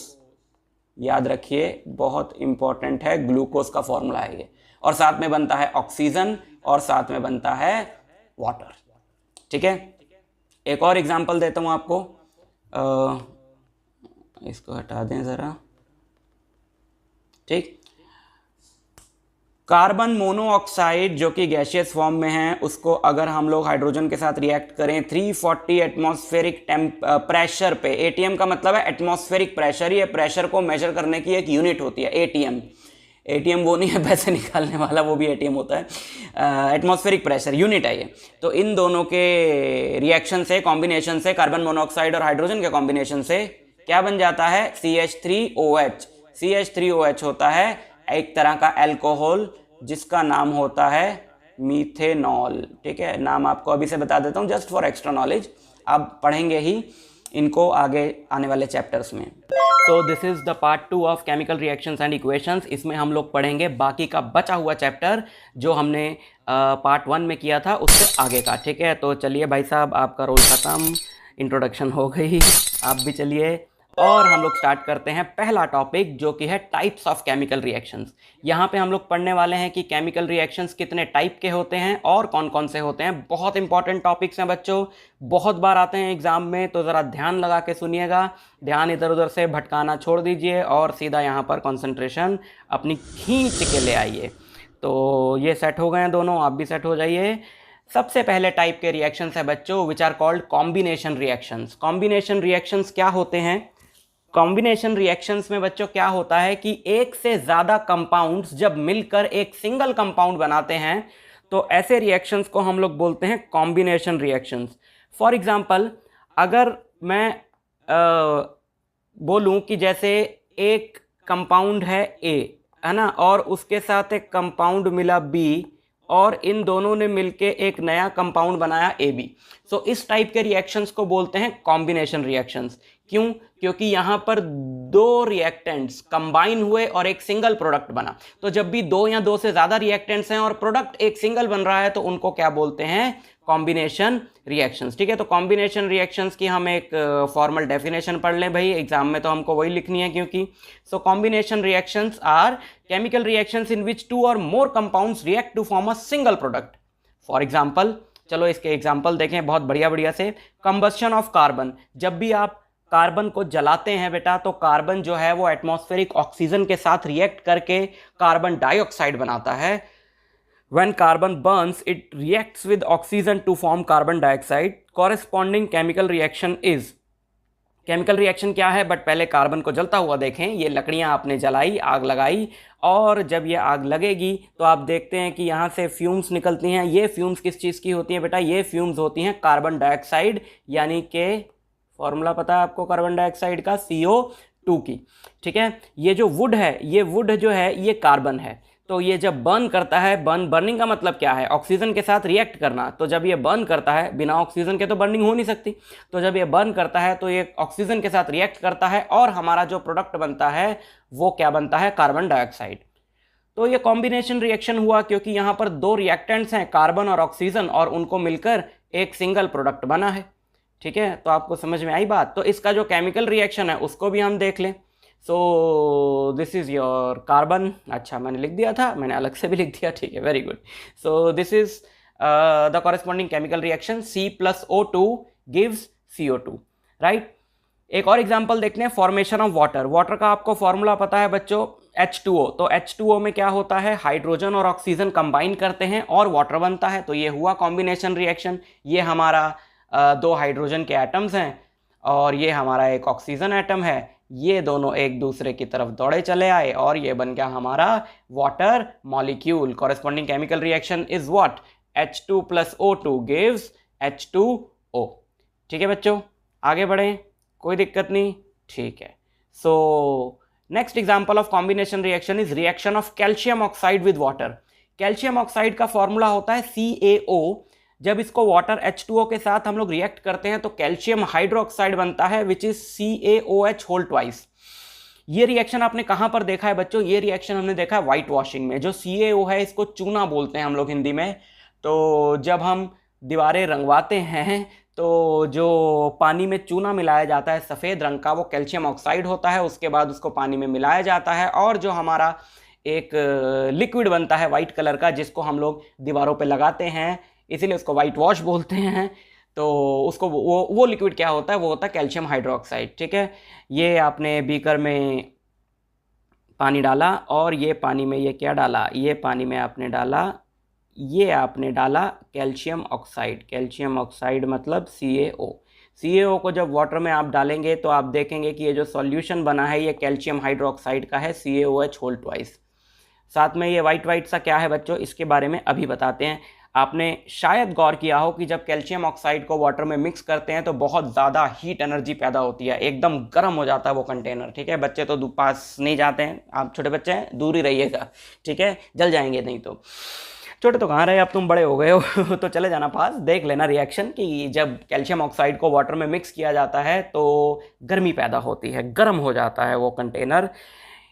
याद रखिए बहुत इंपॉर्टेंट है, ग्लूकोज का फॉर्मूला है ये, और साथ में बनता है ऑक्सीजन और साथ में बनता है वाटर, ठीक है। एक और एग्जांपल देता हूं आपको, इसको हटा दें जरा, ठीक। कार्बन मोनोऑक्साइड जो कि गैसियस फॉर्म में है, उसको अगर हम लोग हाइड्रोजन के साथ रिएक्ट करें 340 एटमॉस्फेरिक प्रेशर पे, एटीएम का मतलब है एटमॉस्फेरिक प्रेशर, ये प्रेशर को मेजर करने की एक यूनिट होती है एटीएम। एटीएम वो नहीं है पैसे निकालने वाला, वो भी एटीएम होता है, एटमॉस्फेरिक प्रेशर यूनिट है ये। तो इन दोनों के रिएक्शन से, कॉम्बिनेशन से, कार्बन मोनोऑक्साइड और हाइड्रोजन के कॉम्बिनेशन से क्या बन जाता है? CH3OH। CH3OH होता है एक तरह का एल्कोहल जिसका नाम होता है मीथेनॉल, ठीक है। नाम आपको अभी से बता देता हूं जस्ट फॉर एक्स्ट्रा नॉलेज, आप पढ़ेंगे ही इनको आगे आने वाले चैप्टर्स में। सो this is the part 2 of chemical reactions and equations. इसमें हम लोग पढ़ेंगे बाकी का बचा हुआ चैप्टर जो हमने पार्ट 1 में किया था उससे आगे का, ठीक है। तो चलिए भाई साहब, आपका रोल खत्म, इंट्रोडक्शन हो गई, आप भी चलिए और हम लोग स्टार्ट करते हैं पहला टॉपिक जो कि है टाइप्स ऑफ केमिकल रिएक्शंस। यहाँ पे हम लोग पढ़ने वाले हैं कि केमिकल रिएक्शंस कितने टाइप के होते हैं और कौन कौन से होते हैं। बहुत इंपॉर्टेंट टॉपिक्स हैं बच्चों, बहुत बार आते हैं एग्जाम में, तो ज़रा ध्यान लगा के सुनिएगा, ध्यान इधर उधर से भटकाना छोड़ दीजिए और सीधा यहाँ पर कॉन्सेंट्रेशन अपनी खींच के ले आइए। तो ये सेट हो गए हैं दोनों, आप भी सेट हो जाइए। सबसे पहले टाइप के रिएक्शंस है बच्चों which are called combination reactions. Combination reactions क्या होते हैं? कॉम्बिनेशन रिएक्शंस में बच्चों क्या होता है कि एक से ज़्यादा कंपाउंड्स जब मिलकर एक सिंगल कंपाउंड बनाते हैं तो ऐसे रिएक्शंस को हम लोग बोलते हैं कॉम्बिनेशन रिएक्शंस। फॉर एग्जांपल, अगर मैं बोलूं कि जैसे एक कंपाउंड है A, है ना, और उसके साथ एक कंपाउंड मिला B और इन दोनों ने मिलके एक नया कंपाउंड बनाया AB। सो इस टाइप के रिएक्शंस को बोलते हैं कॉम्बिनेशन रिएक्शंस। क्यों? क्योंकि यहाँ पर दो रिएक्टेंट्स कंबाइन हुए और एक सिंगल प्रोडक्ट बना। तो जब भी दो या दो से ज़्यादा रिएक्टेंट्स हैं और प्रोडक्ट एक सिंगल बन रहा है तो उनको क्या बोलते हैं? कॉम्बिनेशन रिएक्शंस, ठीक है। तो कॉम्बिनेशन रिएक्शंस की हम एक फॉर्मल डेफिनेशन पढ़ लें भाई, एग्जाम में तो हमको वही लिखनी है क्योंकि। So combination reactions are chemical reactions in which 2 or more compounds react to form a single product. For example, चलो इसके एग्जाम्पल देखें बहुत बढ़िया बढ़िया से। कंबस्शन ऑफ कार्बन, जब भी आप कार्बन को जलाते हैं बेटा तो कार्बन जो है वो एटमॉस्फेरिक ऑक्सीजन के साथ रिएक्ट करके कार्बन डाइऑक्साइड बनाता है। When carbon burns, it reacts with oxygen to form carbon dioxide. Corresponding chemical reaction is, chemical reaction क्या है, बट पहले कार्बन को जलता हुआ देखें। ये लकड़ियां आपने जलाई, आग लगाई, और जब ये आग लगेगी तो आप देखते हैं कि यहाँ से फ्यूम्स निकलती हैं। ये फ्यूम्स किस चीज़ की होती हैं बेटा? ये फ्यूम्स होती हैं कार्बन डाइऑक्साइड, यानी कि फॉर्मूला पता है आपको कार्बन डाइऑक्साइड का, CO2 की। ठीक है, ये जो वुड है, ये वुड जो है ये कार्बन है। तो ये जब बर्न करता है, बर्निंग का मतलब क्या है? ऑक्सीजन के साथ रिएक्ट करना। तो जब ये बर्न करता है, बिना ऑक्सीजन के तो बर्निंग हो नहीं सकती, तो जब ये बर्न करता है तो ये ऑक्सीजन के साथ रिएक्ट करता है और हमारा जो प्रोडक्ट बनता है वो क्या बनता है? Carbon dioxide. तो ये कॉम्बिनेशन रिएक्शन हुआ क्योंकि यहाँ पर दो रिएक्टेंट्स हैं, कार्बन और ऑक्सीजन, और उनको मिलकर एक सिंगल प्रोडक्ट बना है। ठीक है, तो आपको समझ में आई बात? तो इसका जो केमिकल रिएक्शन है उसको भी हम देख लें। So this is your carbon. अच्छा, मैंने लिख दिया था, मैंने अलग से भी लिख दिया, ठीक है, very good. So this is the corresponding chemical reaction, C+O2 gives CO2, right. एक और एग्जांपल देखते हैं, फॉर्मेशन ऑफ वाटर। वाटर का आपको फॉर्मूला पता है बच्चों, H2O। तो H2O में क्या होता है? हाइड्रोजन और ऑक्सीजन कंबाइन करते हैं और वाटर बनता है। तो ये हुआ कॉम्बिनेशन रिएक्शन। ये हमारा दो हाइड्रोजन के एटम्स हैं और ये हमारा एक ऑक्सीजन एटम है। ये दोनों एक दूसरे की तरफ दौड़े चले आए और ये बन गया हमारा water molecule. Corresponding chemical reaction is what? H2 + O2 gives H2O। ठीक है बच्चों, आगे बढ़ें, कोई दिक्कत नहीं, ठीक है। So next example of combination reaction is reaction of calcium oxide with water. Calcium oxide का फॉर्मूला होता है CaO। जब इसको वाटर H2O के साथ हम लोग रिएक्ट करते हैं तो कैल्शियम हाइड्रोक्साइड बनता है, which is CaOH whole twice. ये रिएक्शन आपने कहां पर देखा है बच्चों? ये रिएक्शन हमने देखा है व्हाइट वॉशिंग में। जो CaO है इसको चूना बोलते हैं हम लोग हिंदी में। तो जब हम दीवारें रंगवाते हैं तो जो पानी में चूना मिलाया जाता है सफ़ेद रंग का, वो कैल्शियम ऑक्साइड होता है। उसके बाद उसको पानी में मिलाया जाता है और जो हमारा एक लिक्विड बनता है वाइट कलर का, जिसको हम लोग दीवारों पे लगाते हैं, इसीलिए उसको वाइट वॉश बोलते हैं। तो उसको वो लिक्विड क्या होता है? वो होता है कैल्शियम हाइड्रोक्साइड। ठीक है, ये आपने बीकर में पानी डाला और ये पानी में ये क्या डाला? ये पानी में आपने डाला, ये आपने डाला कैल्शियम ऑक्साइड। कैल्शियम ऑक्साइड मतलब CaO। CaO को जब वाटर में आप डालेंगे तो आप देखेंगे कि ये जो सॉल्यूशन बना है ये कैल्शियम हाइड्रोक्साइड का है, CaOH होल ट्वाइस। साथ में ये वाइट सा क्या है बच्चों? इसके बारे में अभी बताते हैं। आपने शायद गौर किया हो कि जब कैल्शियम ऑक्साइड को वाटर में मिक्स करते हैं तो बहुत ज़्यादा हीट एनर्जी पैदा होती है, एकदम गर्म हो जाता है वो कंटेनर। ठीक है, बच्चे तो पास नहीं जाते हैं, आप छोटे बच्चे हैं दूर ही रहिएगा, ठीक है, जल जाएंगे नहीं तो। छोटे तो कहाँ रहे, अब तुम बड़े हो गए हो तो चले जाना पास, देख लेना रिएक्शन कि जब कैल्शियम ऑक्साइड को वाटर में मिक्स किया जाता है तो गर्मी पैदा होती है, गर्म हो जाता है वो कंटेनर।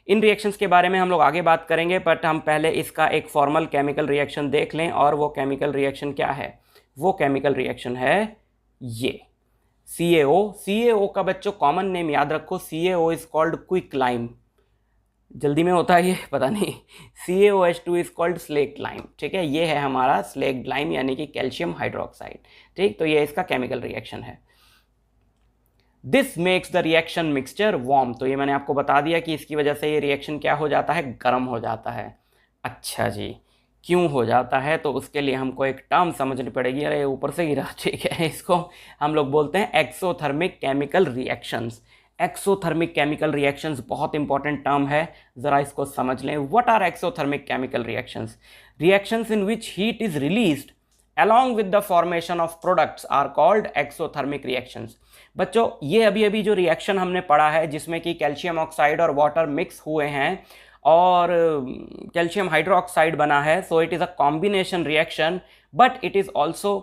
इन रिएक्शंस के बारे में हम लोग आगे बात करेंगे, बट हम पहले इसका एक फॉर्मल केमिकल रिएक्शन देख लें। और वो केमिकल रिएक्शन क्या है? वो केमिकल रिएक्शन है ये CaO। CaO का बच्चों कॉमन नेम याद रखो, CaO is called quick lime. जल्दी में होता है ये, पता नहीं। CaOH2 is called slaked lime. ठीक है, ये है हमारा स्लेक्ट लाइम यानी कि कैल्शियम हाइड्रोक्साइड। ठीक, तो ये इसका केमिकल रिएक्शन है। This makes the reaction mixture warm. तो ये मैंने आपको बता दिया कि इसकी वजह से ये रिएक्शन क्या हो जाता है? गर्म हो जाता है। अच्छा जी, क्यों हो जाता है? तो उसके लिए हमको एक टर्म समझनी पड़ेगी। अरे ऊपर से गिरा, ठीक है, इसको हम लोग बोलते हैं exothermic chemical reactions. Exothermic chemical reactions बहुत इंपॉर्टेंट टर्म है, ज़रा इसको समझ लें। What are exothermic chemical reactions? Reactions in which heat is released along with the formation of products are called exothermic reactions। बच्चों ये अभी जो रिएक्शन हमने पढ़ा है जिसमें कि कैल्शियम ऑक्साइड और वाटर मिक्स हुए हैं और कैल्शियम हाइड्रोक्साइड बना है, so it is a combination reaction, but it is also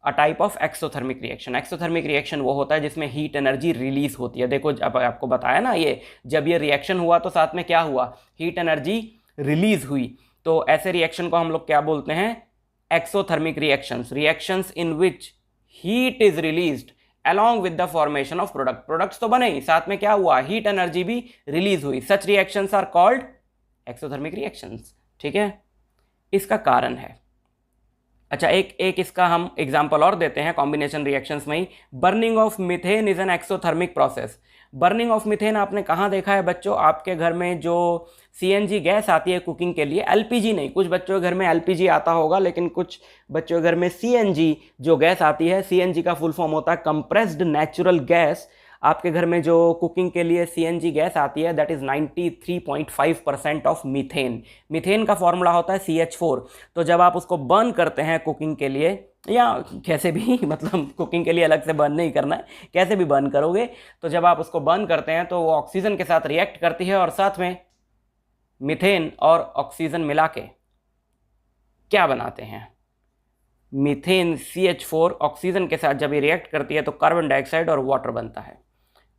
a type of exothermic reaction. Exothermic reaction वो होता है जिसमें हीट एनर्जी रिलीज होती है। देखो अब आपको बताया ना, ये जब ये रिएक्शन हुआ तो साथ में क्या हुआ? हीट एनर्जी रिलीज हुई। तो ऐसे रिएक्शन को हम लोग क्या बोलते हैं? Exothermic reactions. Reactions in which heat is released along with the formation of product। Products तो बने ही, साथ में क्या हुआ? हीट एनर्जी भी रिलीज हुई। Such reactions are called exothermic reactions. ठीक है, इसका कारण है। अच्छा, एक इसका हम एग्जांपल और देते हैं कॉम्बिनेशन रिएक्शंस में ही। Burning of methane is an exothermic process. Burning of methane आपने कहाँ देखा है बच्चों? आपके घर में जो सीएनजी गैस आती है कुकिंग के लिए, एलपीजी नहीं, कुछ बच्चों के घर में एलपीजी आता होगा, लेकिन कुछ बच्चों के घर में सीएनजी जो गैस आती है, सीएनजी का फुल फॉर्म होता है कंप्रेस्ड नेचुरल गैस। आपके घर में जो कुकिंग के लिए सीएनजी गैस आती है that is 93.5% of methane. Methane का फॉर्मूला होता है CH4। तो जब आप उसको बर्न करते हैं कुकिंग के लिए या कैसे भी मतलब कुकिंग के लिए अलग से बर्न नहीं करना है, कैसे भी बर्न करोगे, तो जब आप उसको बर्न करते हैं तो वो ऑक्सीजन के साथ रिएक्ट करती है और साथ में मीथेन और ऑक्सीजन मिला के क्या बनाते हैं? मीथेन CH4 ऑक्सीजन के साथ जब ये रिएक्ट करती है तो कार्बन डाइऑक्साइड और वाटर बनता है।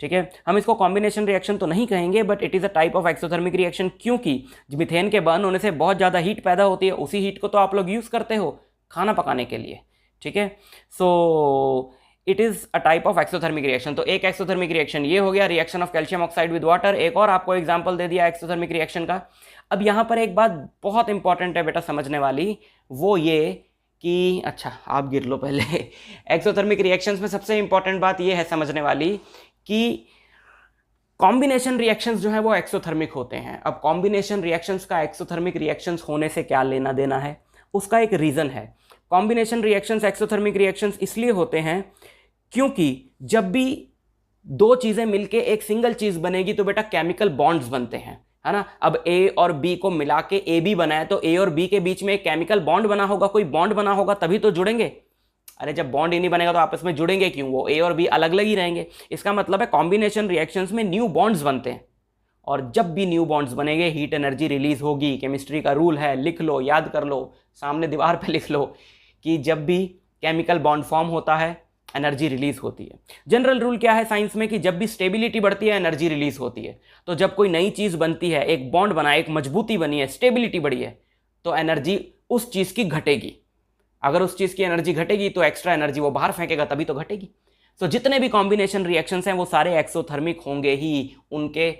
ठीक है, हम इसको कॉम्बिनेशन रिएक्शन तो नहीं कहेंगे, but it is a type of exothermic reaction, क्योंकि मीथेन के बर्न होने से बहुत ज़्यादा हीट पैदा होती है। उसी हीट को तो आप लोग यूज़ करते हो खाना पकाने के लिए। ठीक है, so it is a type of exothermic reaction. तो एक एक्सोथर्मिक रिएक्शन ये हो गया, reaction of calcium oxide with water. एक और आपको एग्जाम्पल दे दिया एक्सोथर्मिक रिएक्शन का। अब यहाँ पर एक बात बहुत इंपॉर्टेंट है बेटा समझने वाली, वो ये कि अच्छा आप गिर लो पहले। एक्सोथर्मिक रिएक्शंस में सबसे इंपॉर्टेंट बात ये है समझने वाली कि कॉम्बिनेशन रिएक्शंस जो है वो एक्सोथर्मिक होते हैं। अब कॉम्बिनेशन रिएक्शंस का एक्सोथर्मिक रिएक्शंस होने से क्या लेना देना है, उसका एक रीज़न है। कॉम्बिनेशन रिएक्शंस एक्सोथर्मिक रिएक्शंस इसलिए होते हैं क्योंकि जब भी दो चीज़ें मिलके एक सिंगल चीज़ बनेगी तो बेटा केमिकल बॉन्ड्स बनते हैं, है ना। अब ए और बी को मिला के ए बी बनाए तो ए और बी के बीच में एक केमिकल बॉन्ड बना होगा, कोई बॉन्ड बना होगा तभी तो जुड़ेंगे। अरे जब बॉन्ड ही नहीं बनेगा तो आपस में जुड़ेंगे क्यों? वो ए और बी अलग अलग ही रहेंगे। इसका मतलब है कॉम्बिनेशन रिएक्शंस में न्यू बॉन्ड्स बनते हैं, और जब भी न्यू बॉन्ड्स बनेंगे हीट एनर्जी रिलीज होगी। केमिस्ट्री का रूल है, लिख लो, याद कर लो, सामने दीवार पे लिख लो कि जब भी केमिकल बॉन्ड फॉर्म होता है एनर्जी रिलीज होती है। जनरल रूल क्या है साइंस में कि जब भी स्टेबिलिटी बढ़ती है एनर्जी रिलीज होती है। तो जब कोई नई चीज़ बनती है, एक बॉन्ड बना, एक मजबूती बनी है, स्टेबिलिटी बढ़ी है, तो एनर्जी उस चीज़ की घटेगी। अगर उस चीज़ की एनर्जी घटेगी तो एक्स्ट्रा एनर्जी वो बाहर फेंकेगा, तभी तो घटेगी। तो जितने भी कॉम्बिनेशन रिएक्शंस हैं वो सारे एक्सोथर्मिक होंगे ही। उनके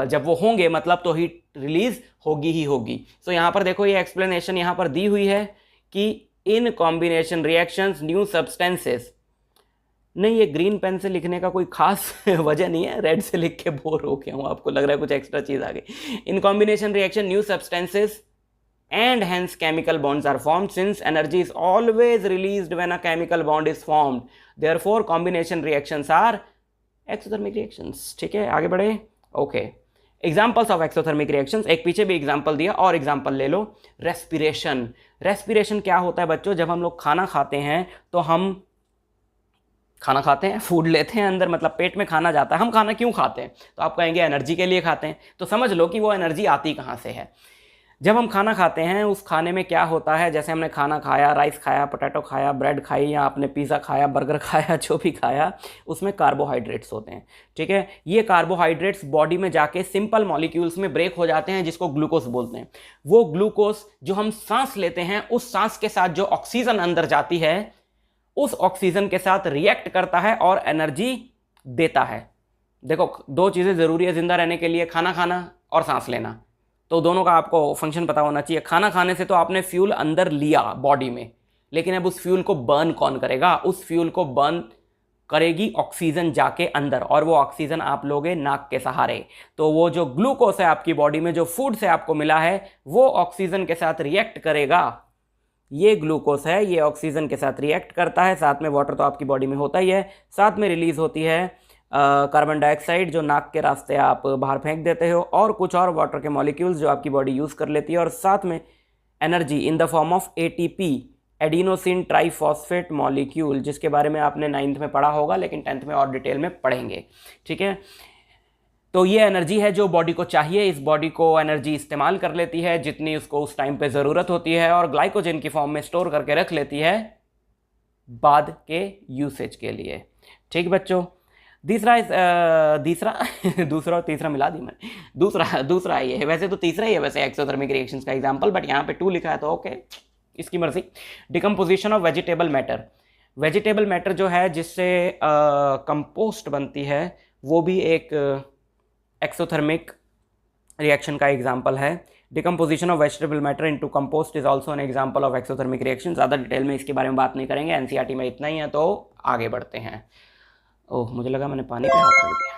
जब वो होंगे मतलब तो हीट रिलीज होगी ही होगी। सो यहाँ पर देखो ये एक्सप्लेनेशन यहाँ पर दी हुई है कि in combination reactions new substances. नहीं, ये ग्रीन पेन से लिखने का कोई खास वजह नहीं है, रेड से लिख के बोर हो गया हूँ, आपको लग रहा है कुछ एक्स्ट्रा चीज़ आ गई। In combination reaction new substances and hence chemical bonds are formed, since energy is always released when a chemical bond is formed, therefore combination reactions are exothermic reactions। ठीक है, आगे बढ़े। Okay, examples of exothermic reactions, एक पीछे भी example दिया और example ले लो। रेस्पिरेशन। रेस्पिरेशन क्या होता है बच्चों? जब हम लोग खाना खाते हैं तो हम खाना खाते हैं, फूड लेते हैं अंदर, मतलब पेट में खाना जाता है। हम खाना क्यों खाते हैं? तो आप कहेंगे एनर्जी के लिए खाते हैं। तो समझ लो कि वो एनर्जी आती कहाँ से है। जब हम खाना खाते हैं उस खाने में क्या होता है, जैसे हमने खाना खाया, राइस खाया, पोटैटो खाया, ब्रेड खाई, या आपने पिज़्ज़ा खाया, बर्गर खाया, जो भी खाया, उसमें कार्बोहाइड्रेट्स होते हैं। ठीक है, ये कार्बोहाइड्रेट्स बॉडी में जाके सिंपल मॉलिक्यूल्स में ब्रेक हो जाते हैं जिसको ग्लूकोज बोलते हैं। वो ग्लूकोज जो हम सांस लेते हैं, उस सांस के साथ जो ऑक्सीजन अंदर जाती है, उस ऑक्सीजन के साथ रिएक्ट करता है और एनर्जी देता है। देखो, दो चीज़ें ज़रूरी है जिंदा रहने के लिए, खाना खाना और सांस लेना। तो दोनों का आपको फंक्शन पता होना चाहिए। खाना खाने से तो आपने फ्यूल अंदर लिया बॉडी में, लेकिन अब उस फ्यूल को बर्न कौन करेगा? उस फ्यूल को बर्न करेगी ऑक्सीजन जाके अंदर, और वो ऑक्सीजन आप लोगे नाक के सहारे। तो वो जो ग्लूकोज है आपकी बॉडी में, जो फूड से आपको मिला है, वो ऑक्सीजन के साथ रिएक्ट करेगा। ये ग्लूकोज है, ये ऑक्सीजन के साथ रिएक्ट करता है, साथ में वाटर तो आपकी बॉडी में होता ही है, साथ में रिलीज होती है कार्बन डाइऑक्साइड जो नाक के रास्ते आप बाहर फेंक देते हो, और कुछ और वाटर के मॉलिक्यूल्स जो आपकी बॉडी यूज़ कर लेती है, और साथ में energy in the form of ATP, adenosine triphosphate molecule, जिसके बारे में आपने 9th में पढ़ा होगा, लेकिन 10th में और डिटेल में पढ़ेंगे। ठीक है, तो ये एनर्जी है जो बॉडी को चाहिए। इस बॉडी को एनर्जी इस्तेमाल कर लेती है जितनी उसको उस टाइम पे ज़रूरत होती है, और ग्लाइकोजन की फॉर्म में स्टोर करके रख लेती है बाद के यूसेज के लिए। ठीक बच्चों, दूसरा और तीसरा मिला दी मैंने। दूसरा ये है, वैसे तो तीसरा ही है वैसे एक्सोथर्मिक रिएक्शंस का एग्जांपल, बट यहाँ पे 2 लिखा है तो ओके, इसकी मर्जी। Decomposition of vegetable matter. Vegetable matter जो है जिससे कंपोस्ट बनती है, वो भी एक एक्सोथर्मिक रिएक्शन का एग्जाम्पल है। Decomposition of vegetable matter into compost is also an example of exothermic reaction. ज़्यादा डिटेल में इसके बारे में बात नहीं करेंगे, NCERT में इतना ही है, तो आगे बढ़ते हैं। ओह, मुझे लगा मैंने पानी पे हाथ रख दिया।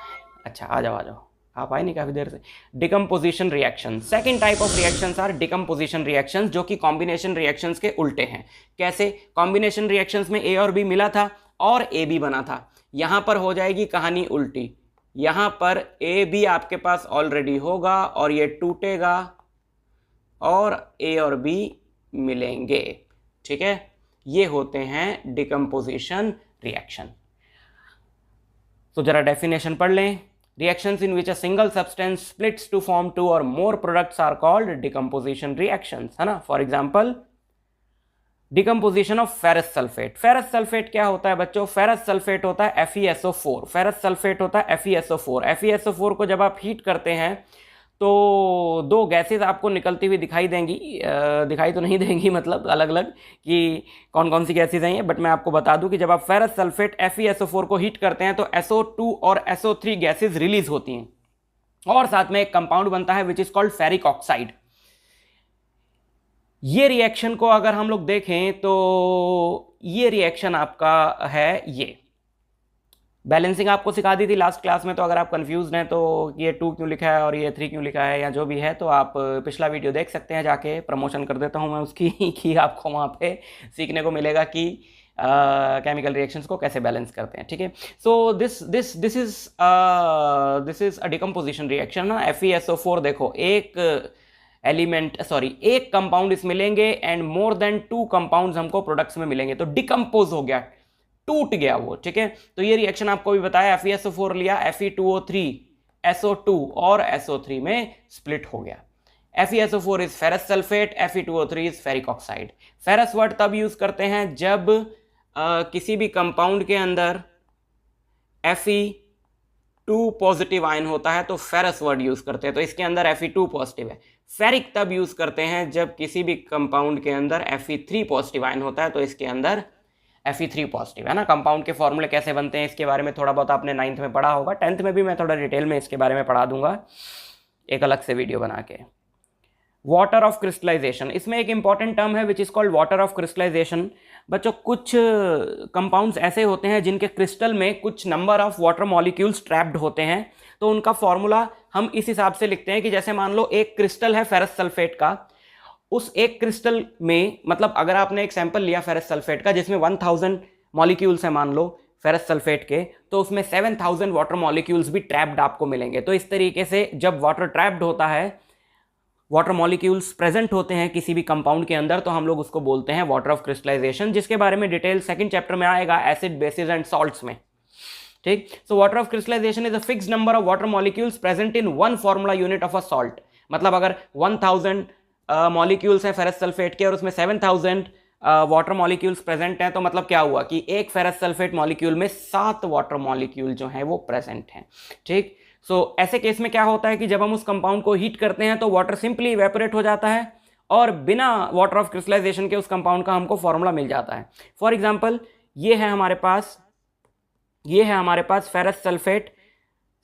अच्छा आ जाओ आ जाओ, आप आए नहीं काफ़ी देर से। Decomposition reaction, second type of reactions are decomposition reactions, जो कि कॉम्बिनेशन रिएक्शंस के उल्टे हैं। कैसे? कॉम्बिनेशन रिएक्शंस में ए और बी मिला था और ए बी बना था, यहां पर हो जाएगी कहानी उल्टी। यहां पर ए बी आपके पास ऑलरेडी होगा और ये टूटेगा और ए और बी मिलेंगे। ठीक है, ये होते हैं डिकम्पोजिशन रिएक्शन। तो जरा डेफिनेशन पढ़ लें। Reactions in which a single substance splits to form two or more products are called decomposition reactions, है ना। For example decomposition of ferrous sulphate. Ferrous sulphate क्या होता है बच्चों? फेरस सल्फेट होता है FeSO4। फेरस सल्फेट होता है FeSO4। FeSO4 को जब आप हीट करते हैं तो दो गैसेज आपको निकलती हुई दिखाई देंगी, दिखाई तो नहीं देंगी मतलब अलग अलग कि कौन कौन सी गैसेज हैं ये, बट मैं आपको बता दूं कि जब आप फेरस सल्फेट FeSO4 को हीट करते हैं तो SO2 और SO3 गैसेज रिलीज होती हैं और साथ में एक कंपाउंड बनता है which is called ferric oxide. ये रिएक्शन को अगर हम लोग देखें तो ये रिएक्शन आपका है, ये बैलेंसिंग आपको सिखा दी थी लास्ट क्लास में, तो अगर आप कंफ्यूज हैं तो ये 2 क्यों लिखा है और ये 3 क्यों लिखा है या जो भी है, तो आप पिछला वीडियो देख सकते हैं जाके, प्रमोशन कर देता हूं मैं उसकी कि आपको वहाँ पे सीखने को मिलेगा कि केमिकल रिएक्शंस को कैसे बैलेंस करते हैं। ठीक है, so this is a decomposition reaction ना। FeSO4 देखो, एक एलिमेंट एक कंपाउंड इसमें मिलेंगे एंड मोर देन 2 कंपाउंड्स हमको प्रोडक्ट्स में मिलेंगे, तो डिकम्पोज हो गया, टूट गया वो। ठीक है, तो ये रिएक्शन आपको भी बताया, FeSO4 लिया, Fe2O3 SO2 और SO3 में स्प्लिट हो गया। FeSO4 is ferrous sulphate, Fe2O3 is ferric oxide. Ferrous word तब यूज करते हैं जब किसी भी कंपाउंड के अंदर Fe2 पॉजिटिव आयन होता है तो फेरस वर्ड यूज करते हैं, तो इसके अंदर Fe2 पॉजिटिव है। फेरिक तब यूज करते हैं जब किसी भी कंपाउंड के अंदर Fe3 पॉजिटिव आयन होता है तो इसके अंदर Fe3 पॉजिटिव, है ना। कंपाउंड के फॉर्मूले कैसे बनते हैं इसके बारे में थोड़ा बहुत आपने 9th में पढ़ा होगा, 10th में भी मैं थोड़ा डिटेल में इसके बारे में पढ़ा दूंगा एक अलग से वीडियो बना के। वाटर ऑफ क्रिस्टलाइजेशन, इसमें एक इंपॉर्टेंट टर्म है which is called water of crystallisation. बच्चों कुछ कंपाउंड्स ऐसे होते हैं जिनके क्रिस्टल में कुछ number of water molecules trapped होते हैं, तो उनका फॉर्मूला हम इस हिसाब से लिखते हैं कि जैसे मान लो एक क्रिस्टल है फेरस सल्फेट का, उस एक क्रिस्टल में, मतलब अगर आपने एक सैंपल लिया फेरस सल्फेट का जिसमें 1000 मॉलिक्यूल्स है मान लो फेरस सल्फेट के, तो उसमें 7000 वाटर मॉलिक्यूल्स भी ट्रैप्ड आपको मिलेंगे। तो इस तरीके से जब वाटर ट्रैप्ड होता है, वाटर मॉलिक्यूल्स प्रेजेंट होते हैं किसी भी कंपाउंड के अंदर, तो हम लोग उसको बोलते हैं वाटर ऑफ क्रिस्टलाइजेशन, जिसके बारे में डिटेल सेकंड चैप्टर में आएगा एसिड बेसिस एंड सॉल्ट्स में। ठीक, so water of crystallisation is a fixed number of water molecules present in one formula unit of a salt. मतलब अगर 1000 मॉलिक्यूल्स हैं फेरस सल्फेट के और उसमें 7000 वाटर मॉलिक्यूल्स प्रेजेंट हैं, तो मतलब क्या हुआ कि एक फेरस सल्फेट मॉलिक्यूल में 7 वाटर मॉलिक्यूल जो हैं वो प्रेजेंट हैं। ठीक, सो ऐसे केस में क्या होता है कि जब हम उस कंपाउंड को हीट करते हैं तो वाटर सिंपली इवेपोरेट हो जाता है और बिना वाटर ऑफ क्रिस्टलाइजेशन के उस कंपाउंड का हमको फॉर्मूला मिल जाता है। फॉर एग्जांपल ये है हमारे पास फेरस सल्फेट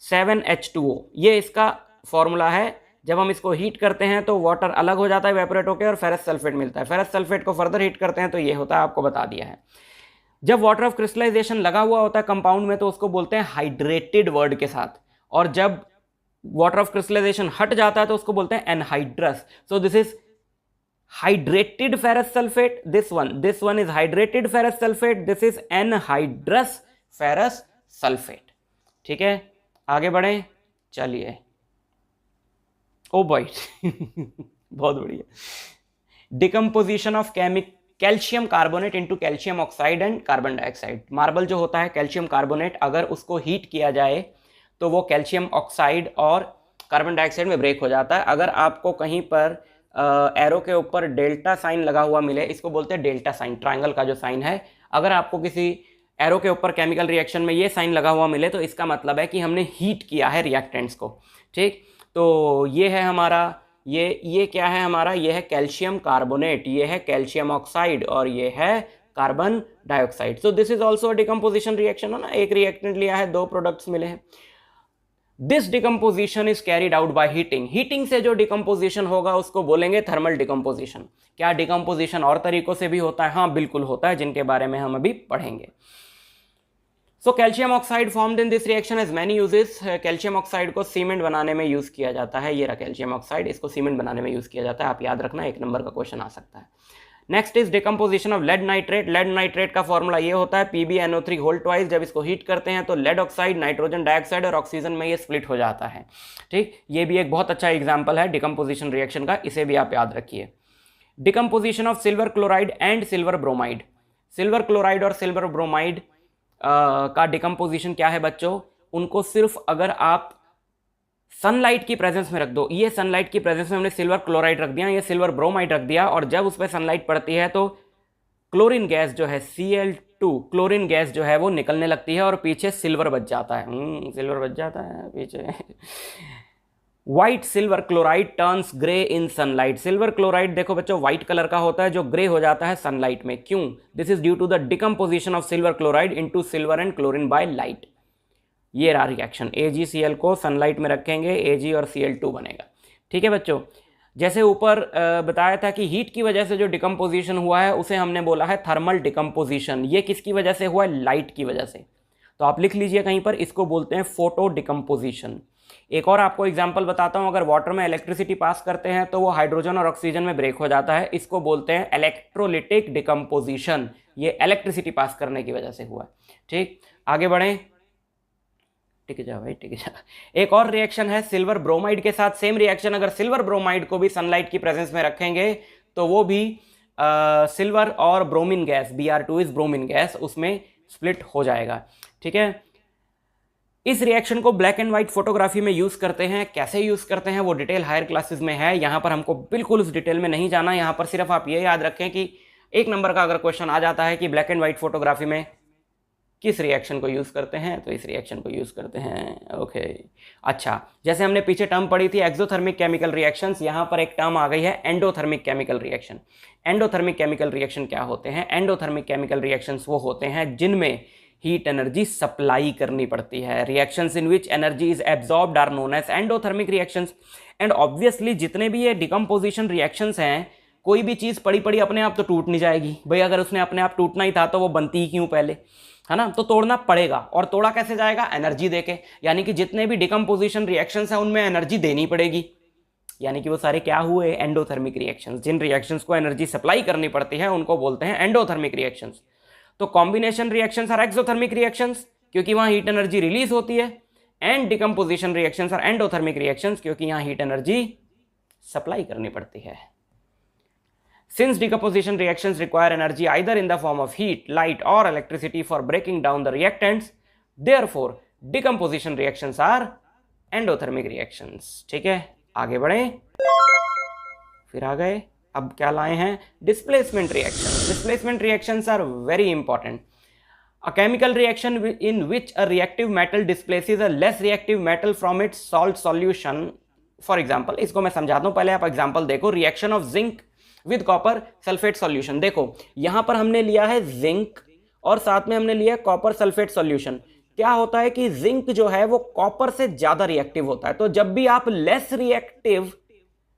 7H2O, ये इसका फॉर्मूला है। जब हम इसको हीट करते हैं तो वाटर अलग हो जाता है इवेपोरेट होकर और फेरस सल्फेट मिलता है। फेरस सल्फेट को फर्दर हीट करते हैं तो ये होता है, आपको बता दिया है। जब वाटर ऑफ क्रिस्टलाइजेशन लगा हुआ होता है कंपाउंड में तो उसको बोलते हैं हाइड्रेटेड वर्ड के साथ, और जब वाटर ऑफ क्रिस्टलाइजेशन हट जाता है तो उसको बोलते हैं anhydrous. So this is hydrated ferrous sulphate, this one is hydrated ferrous sulphate, this is anhydrous ferrous sulphate. ठीक है, आगे बढ़े, चलिए। ओ बॉय बहुत बढ़िया। Decomposition of calcium carbonate into calcium oxide and carbon dioxide. Marble जो होता है कैल्शियम कार्बोनेट, अगर उसको हीट किया जाए तो वो कैल्शियम ऑक्साइड और कार्बन डाइऑक्साइड में ब्रेक हो जाता है। अगर आपको कहीं पर एरो के ऊपर डेल्टा साइन लगा हुआ मिले, इसको बोलते हैं डेल्टा साइन, ट्रायंगल का जो साइन है, अगर आपको किसी एरो के ऊपर केमिकल रिएक्शन में ये साइन लगा हुआ मिले तो इसका मतलब है कि हमने हीट किया है रिएक्टेंट्स को। ठीक, तो ये है हमारा, ये क्या है हमारा, ये है कैल्शियम कार्बोनेट, ये है कैल्शियम ऑक्साइड और ये है carbon dioxide. So this is also decomposition reaction, है ना। एक रिएक्टेंट लिया है, 2 प्रोडक्ट्स मिले हैं। This decomposition is carried out by heating. Heating से जो डिकम्पोजिशन होगा उसको बोलेंगे थर्मल डिकम्पोजिशन। क्या डिकम्पोजिशन और तरीकों से भी होता है? हाँ बिल्कुल होता है, जिनके बारे में हम अभी पढ़ेंगे। So calcium oxide formed in this reaction has many uses. Calcium oxide को सीमेंट बनाने में यूज किया जाता है। ये रहा कैल्शियम ऑक्साइड, इसको सीमेंट बनाने में यूज किया जाता है। आप याद रखना, 1 नंबर का क्वेश्चन आ सकता है। Next is decomposition of lead nitrate. Lead nitrate का फॉर्मूला ये होता है PbNO3 होल ट्वाइस। जब इसको हीट करते हैं तो लेड ऑक्साइड, नाइट्रोजन डाइऑक्साइड और ऑक्सीजन में ये स्प्लिट हो जाता है। ठीक, ये भी एक बहुत अच्छा एग्जाम्पल है डिकम्पोजिशन रिएक्शन का, इसे भी आप याद रखिए। Decomposition of silver chloride and silver bromide. Silver chloride और सिल्वर ब्रोमाइड का डिकम्पोजिशन क्या है बच्चों? उनको सिर्फ अगर आप सनलाइट की प्रेजेंस में रख दो, ये सनलाइट की प्रेजेंस में हमने सिल्वर क्लोराइड रख दिया, ये सिल्वर ब्रोमाइड रख दिया, और जब उस पर सनलाइट पड़ती है तो क्लोरीन गैस जो है Cl2, क्लोरीन गैस जो है वो निकलने लगती है और पीछे सिल्वर बच जाता है। सिल्वर बच जाता है पीछे। White silver chloride turns grey इन सनलाइट। सिल्वर क्लोराइड देखो बच्चों व्हाइट कलर का होता है जो ग्रे हो जाता है सनलाइट में। क्यों? This is due to the decomposition of silver chloride into silver and chlorine by light. ये रहा रिएक्शन। AgCl को सनलाइट में रखेंगे, Ag और Cl2 बनेगा। ठीक है बच्चों, जैसे ऊपर बताया था कि हीट की वजह से जो डिकम्पोजिशन हुआ है उसे हमने बोला है थर्मल डिकम्पोजिशन। ये किसकी वजह से हुआ है? लाइट की वजह से। तो आप लिख लीजिए कहीं पर, इसको बोलते हैं फोटो डिकम्पोजिशन। एक और आपको एग्जांपल बताता हूं, अगर वाटर में इलेक्ट्रिसिटी पास करते हैं तो वो हाइड्रोजन और ऑक्सीजन में ब्रेक हो जाता है, इसको बोलते हैं इलेक्ट्रोलिटिक डिकम्पोजिशन। ये इलेक्ट्रिसिटी पास करने की वजह से हुआ है। ठीक, आगे बढ़ें। टिक जा भाई, टिक जा। एक और रिएक्शन है सिल्वर ब्रोमाइड के साथ, सेम रिएक्शन। अगर सिल्वर ब्रोमाइड को भी सनलाइट की प्रेजेंस में रखेंगे तो वो भी सिल्वर और bromine gas, Br2 is bromine gas, उसमें स्प्लिट हो जाएगा। ठीक है, इस रिएक्शन को ब्लैक एंड व्हाइट फोटोग्राफी में यूज करते हैं। कैसे यूज करते हैं वो डिटेल हायर क्लासेस में है, यहां पर हमको बिल्कुल उस डिटेल में नहीं जाना। यहां पर सिर्फ आप ये याद रखें कि 1 नंबर का अगर क्वेश्चन आ जाता है कि ब्लैक एंड व्हाइट फोटोग्राफी में किस रिएक्शन को यूज करते हैं, तो इस रिएक्शन को यूज करते हैं। ओके, अच्छा, जैसे हमने पीछे टर्म पढ़ी थी एक्सोथर्मिक केमिकल रिएक्शंस, यहां पर एक टर्म आ गई है endothermic chemical reaction. Endothermic chemical reaction क्या होते हैं? एंडोथर्मिक केमिकल रिएक्शंस वो होते हैं जिनमें हीट एनर्जी सप्लाई करनी पड़ती है। Reactions in which energy is absorbed are known as endothermic reactions. And obviously जितने भी ये डिकम्पोजिशन रिएक्शंस हैं, कोई भी चीज पड़ी पड़ी अपने आप तो टूट नहीं जाएगी भाई। अगर उसने अपने आप टूटना ही था तो वो बनती ही क्यों पहले, है ना? तो तोड़ना पड़ेगा, और तोड़ा कैसे जाएगा? एनर्जी देके। यानी कि जितने भी डिकम्पोजिशन रिएक्शंस हैं उनमें एनर्जी देनी पड़ेगी, यानी कि वो सारे क्या हुए? Endothermic reactions. जिन रिएक्शंस को एनर्जी सप्लाई करनी पड़ती है उनको बोलते हैं एंडोथर्मिक रिएक्शंस। तो combination reactions are exothermic reactions क्योंकि वहां हीट एनर्जी रिलीज होती है, and decomposition reactions are endothermic reactions क्योंकि यहां हीट एनर्जी सप्लाई करनी पड़ती है। Since decomposition reactions require energy either in the form of heat, light or electricity for breaking down the reactants, therefore decomposition reactions are endothermic reactions। ठीक है, आगे बढ़े, फिर आ गए, अब क्या लाए हैं? displacement reactions। displacement reactions are very important। A chemical reaction in which a reactive metal displaces a less reactive metal from its salt solution। For example, इसको मैं समझाता हूं, पहले आप एग्जाम्पल देखो। Reaction of zinc with copper sulphate solution. देखो यहां पर हमने लिया है जिंक और साथ में हमने लिया है कॉपर सल्फेट सॉल्यूशन। क्या होता है कि जिंक जो है वो कॉपर से ज्यादा रिएक्टिव होता है, तो जब भी आप लेस रिएक्टिव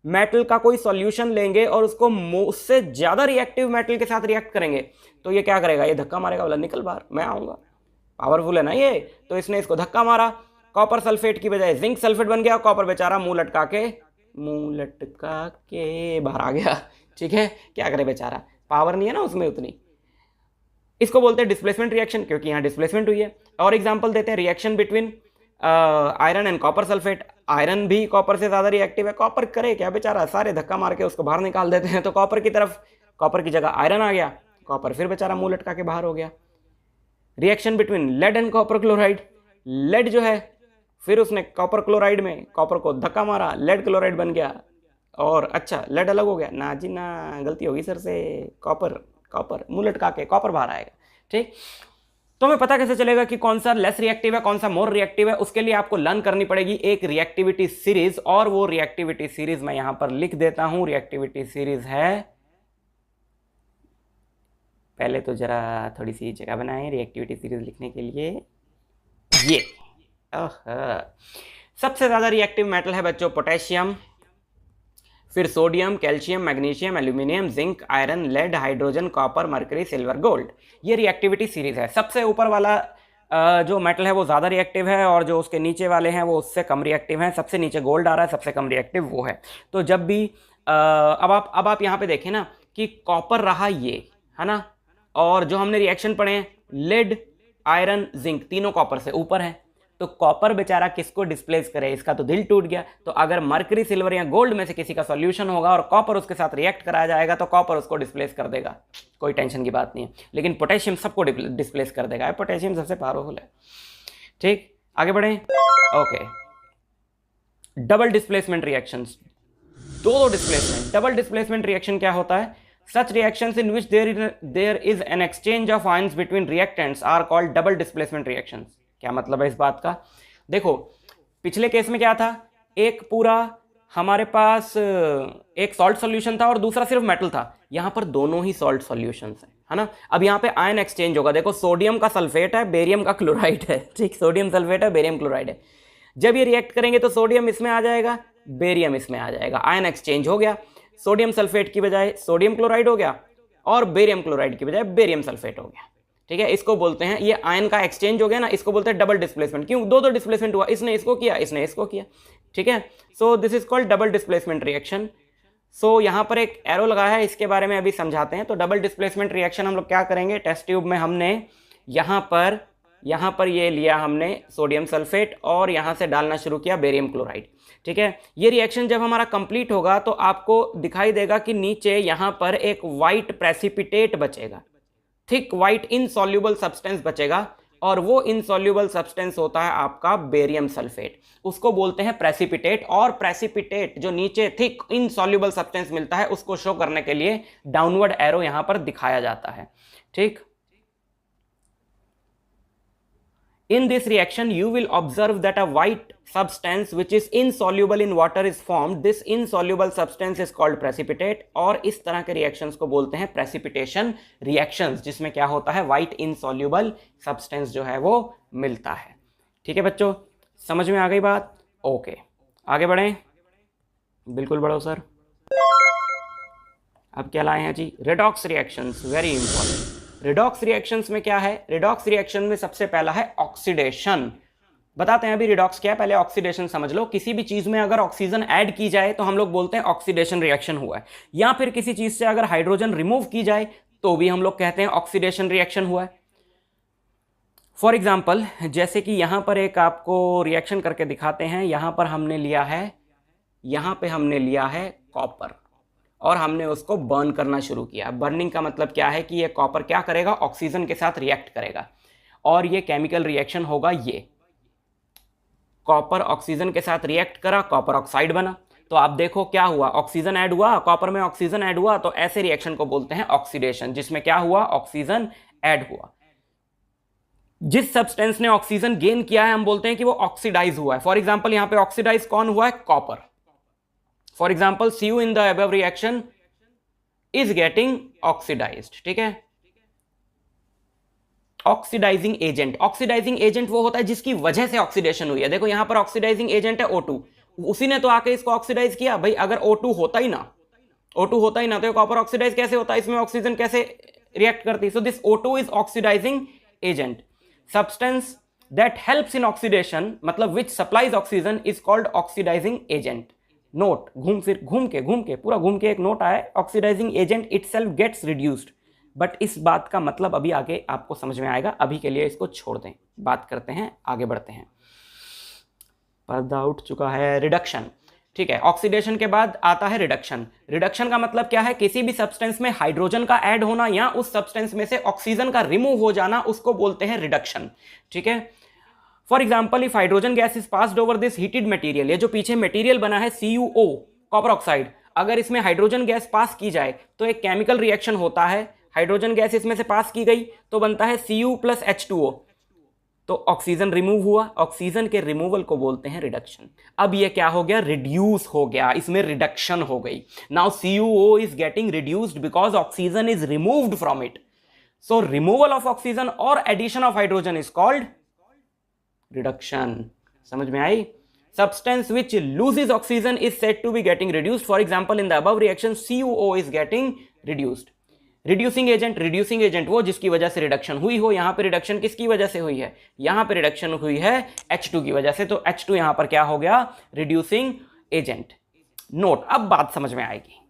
मेटल का कोई सॉल्यूशन लेंगे और उसको उससे ज्यादा रिएक्टिव मेटल के साथ रिएक्ट करेंगे तो ये क्या करेगा? ये धक्का मारेगा, बोला निकल बाहर, मैं आऊंगा। पावरफुल है ना ये, तो इसने इसको धक्का मारा, कॉपर सल्फेट की बजाय जिंक सल्फेट बन गया, कॉपर बेचारा मुंह लटका के बाहर आ गया। ठीक है, क्या करे बेचारा, पावर नहीं है ना उसमें उतनी। इसको बोलते हैं डिस्प्लेसमेंट रिएक्शन क्योंकि यहाँ डिस्प्लेसमेंट हुई है। और एग्जांपल देते हैं reaction between iron and copper sulphate. Iron भी कॉपर से ज्यादा रिएक्टिव है, कॉपर करे क्या बेचारा, सारे धक्का मार के उसको बाहर निकाल देते हैं, तो कॉपर की तरफ, कॉपर की जगह आयरन आ गया, कॉपर फिर बेचारा मुंह लटका के बाहर हो गया। Reaction between lead and copper chloride. Lead जो है फिर उसने कॉपर क्लोराइड में कॉपर को धक्का मारा, लेड क्लोराइड बन गया, और अच्छा लेड अलग हो गया ना जी ना, गलती होगी सर से, कॉपर मुंह लटका के कॉपर बाहर आएगा। ठीक, तो हमें पता कैसे चलेगा कि कौन सा लेस रिएक्टिव है, कौन सा मोर रिएक्टिव है? उसके लिए आपको लर्न करनी पड़ेगी एक रिएक्टिविटी सीरीज, और वो रिएक्टिविटी सीरीज मैं यहां पर लिख देता हूं। रिएक्टिविटी सीरीज है, पहले तो जरा थोड़ी सी जगह बनाएं रिएक्टिविटी सीरीज लिखने के लिए। ये सबसे ज्यादा रिएक्टिव मेटल है बच्चों पोटेशियम, फिर sodium, calcium, magnesium, aluminium, zinc, iron, lead, hydrogen, copper, mercury, silver, gold. ये रिएक्टिविटी सीरीज है। सबसे ऊपर वाला जो मेटल है वो ज़्यादा रिएक्टिव है और जो उसके नीचे वाले हैं वो उससे कम रिएक्टिव हैं। सबसे नीचे गोल्ड आ रहा है, सबसे कम रिएक्टिव वो है। तो जब भी अब आप यहाँ पे देखें ना कि कॉपर रहा ये, है ना, और जो हमने रिएक्शन पढ़े हैं लेड, आयरन, जिंक, तीनों कॉपर से ऊपर है। तो कॉपर बेचारा किसको डिस्प्लेस करे, इसका तो दिल टूट गया। तो अगर मरकरी, सिल्वर या गोल्ड में से किसी का सॉल्यूशन होगा और कॉपर उसके साथ रिएक्ट कराया जाएगा तो कॉपर उसको डिस्प्लेस कर देगा, कोई टेंशन की बात नहीं है। लेकिन पोटेशियम सबको डिस्प्लेस कर देगा, पोटेशियम सबसे पावरफुल है। ठीक, आगे बढ़ें। ओके, डबल डिस्प्लेसमेंट रिएक्शंस, दो डिस्प्लेसमेंट। डबल डिस्प्लेसमेंट रिएक्शन क्या होता है? Such reactions in which there is an exchange of ions between reactants are called double displacement reactions। क्या मतलब है इस बात का? देखो, पिछले केस में क्या था, एक पूरा हमारे पास एक सॉल्ट सॉल्यूशन था और दूसरा सिर्फ मेटल था। यहां पर दोनों ही सॉल्ट सॉल्यूशंस हैं, है ना। अब यहां पे आयन एक्सचेंज होगा। देखो, सोडियम का सल्फेट है, बेरियम का क्लोराइड है। ठीक, सोडियम सल्फेट है, बेरियम क्लोराइड है। जब ये रिएक्ट करेंगे तो सोडियम इसमें आ जाएगा, बेरियम इसमें आ जाएगा, आयन एक्सचेंज हो गया। सोडियम सल्फेट की बजाय सोडियम क्लोराइड हो गया और बेरियम क्लोराइड की बजाय बेरियम सल्फेट हो गया। ठीक है, इसको बोलते हैं, ये आयन का एक्सचेंज हो गया ना, इसको बोलते हैं डबल डिस्प्लेसमेंट। क्यों? दो डिस्प्लेसमेंट हुआ, इसने इसको किया, इसने इसको किया। ठीक है, so this is called double displacement reaction. So यहां पर एक एरो लगाया है, इसके बारे में अभी समझाते हैं। तो डबल डिस्प्लेसमेंट रिएक्शन हम लोग क्या करेंगे, टेस्ट ट्यूब में हमने यहां पर ये लिया हमने सोडियम सल्फेट और यहां से डालना शुरू किया बेरियम क्लोराइड। ठीक है, ये रिएक्शन जब हमारा कंप्लीट होगा तो आपको दिखाई देगा कि नीचे यहां पर एक वाइट प्रेसिपिटेट बचेगा, थिक वाइट इनसॉल्युबल सब्सटेंस बचेगा, और वो इनसॉल्युबल सब्सटेंस होता है आपका बेरियम सल्फेट। उसको बोलते हैं प्रेसिपिटेट। और प्रेसिपिटेट जो नीचे थिक इनसॉल्युबल सब्सटेंस मिलता है उसको शो करने के लिए डाउनवर्ड एरो यहां पर दिखाया जाता है। ठीक, in this reaction you will observe that a white substance which is insoluble in water is formed। this insoluble substance is called precipitate। और इस तरह के रिएक्शंस को बोलते हैं precipitation reactions, जिसमें क्या होता है, white insoluble substance जो है वो मिलता है। ठीक है बच्चों, समझ में आ गई बात? ओके, आगे बढ़ें। बिल्कुल बढ़ो सर। अब क्या लाए हैं जी, redox reactions, very important. Redox reactions में क्या है? रिडॉक्स रिएक्शन में सबसे पहला है ऑक्सीडेशन। बताते हैं अभी रिडॉक्स क्या है, पहले ऑक्सीडेशन समझ लो। किसी भी चीज में अगर ऑक्सीजन ऐड की जाए तो हम लोग बोलते हैं ऑक्सीडेशन रिएक्शन हुआ है, या फिर किसी चीज से अगर हाइड्रोजन रिमूव की जाए तो भी हम लोग कहते हैं ऑक्सीडेशन रिएक्शन हुआ है। फॉर एग्जाम्पल, जैसे कि यहां पर एक आपको रिएक्शन करके दिखाते हैं। यहां पे हमने लिया है कॉपर और हमने उसको बर्न करना शुरू किया। बर्निंग का मतलब क्या है कि ये कॉपर क्या करेगा, ऑक्सीजन के साथ रिएक्ट करेगा और ये केमिकल रिएक्शन होगा। ये कॉपर ऑक्सीजन के साथ रिएक्ट करा, कॉपर ऑक्साइड बना। तो आप देखो क्या हुआ, ऑक्सीजन ऐड हुआ, कॉपर में ऑक्सीजन ऐड हुआ, तो ऐसे रिएक्शन को बोलते हैं ऑक्सीडेशन, जिसमें क्या हुआ, ऑक्सीजन ऐड हुआ। जिस सब्सटेंस ने ऑक्सीजन गेन किया है हम बोलते हैं कि वो ऑक्सीडाइज हुआ है। फॉर एग्जाम्पल, यहां पे ऑक्सीडाइज कौन हुआ है, copper. For example, Cu in the above reaction is getting oxidized। ठीक है, ऑक्सीडाइजिंग एजेंट। ऑक्सीडाइजिंग एजेंट वो होता है जिसकी वजह से ऑक्सीडेशन हुई है। देखो यहां पर ऑक्सीडाइजिंग एजेंट है O2, उसी ने तो आके इसको ऑक्सीडाइज किया। भाई अगर O2 होता ही ना तो कॉपर ऑक्सीडाइज कैसे होता है, इसमें ऑक्सीजन कैसे रिएक्ट करती। So this O2 is oxidising agent. Substance that helps in oxidation, मतलब which supplies oxygen, is called oxidising agent. Note, घूम के पूरा घूम के एक नोट आया, oxidising agent itself gets reduced. But इस बात का मतलब अभी आगे आपको समझ में आएगा, अभी के लिए इसको छोड़ दें, बात करते हैं, आगे बढ़ते हैं। पर्दा उठ चुका है। रिडक्शन। ठीक है, ऑक्सीडेशन के बाद आता है रिडक्शन। रिडक्शन का मतलब क्या है, किसी भी सब्सटेंस में हाइड्रोजन का ऐड होना या उस सब्सटेंस में से ऑक्सीजन का रिमूव हो जाना, उसको बोलते हैं रिडक्शन। ठीक है, for example, if hydrogen gas is passed over this heated material, ये जो पीछे मटेरियल बना है CuO, कॉपर ऑक्साइड, अगर इसमें हाइड्रोजन गैस पास की जाए तो एक केमिकल रिएक्शन होता है। हाइड्रोजन गैस इसमें से पास की गई तो बनता है Cu + H2O, तो ऑक्सीजन रिमूव हुआ। ऑक्सीजन के रिमूवल को बोलते हैं रिडक्शन। अब ये क्या हो गया, रिड्यूस हो गया, इसमें रिडक्शन हो गई। Now CuO is getting reduced because oxygen is removed from it. So removal of oxygen और addition of hydrogen is called reduction. समझ में आई? Substance which loses oxygen is said to be getting reduced. For example, in the above reaction, CuO is getting reduced. Reducing agent वो जिसकी वजह से reduction हुई हो। यहां पे रिडक्शन किसकी वजह से हुई है? यहां पे रिडक्शन हुई है H2 की वजह से, तो H2 यहां पर क्या हो गया? Reducing agent. नोट, अब बात समझ में आएगी।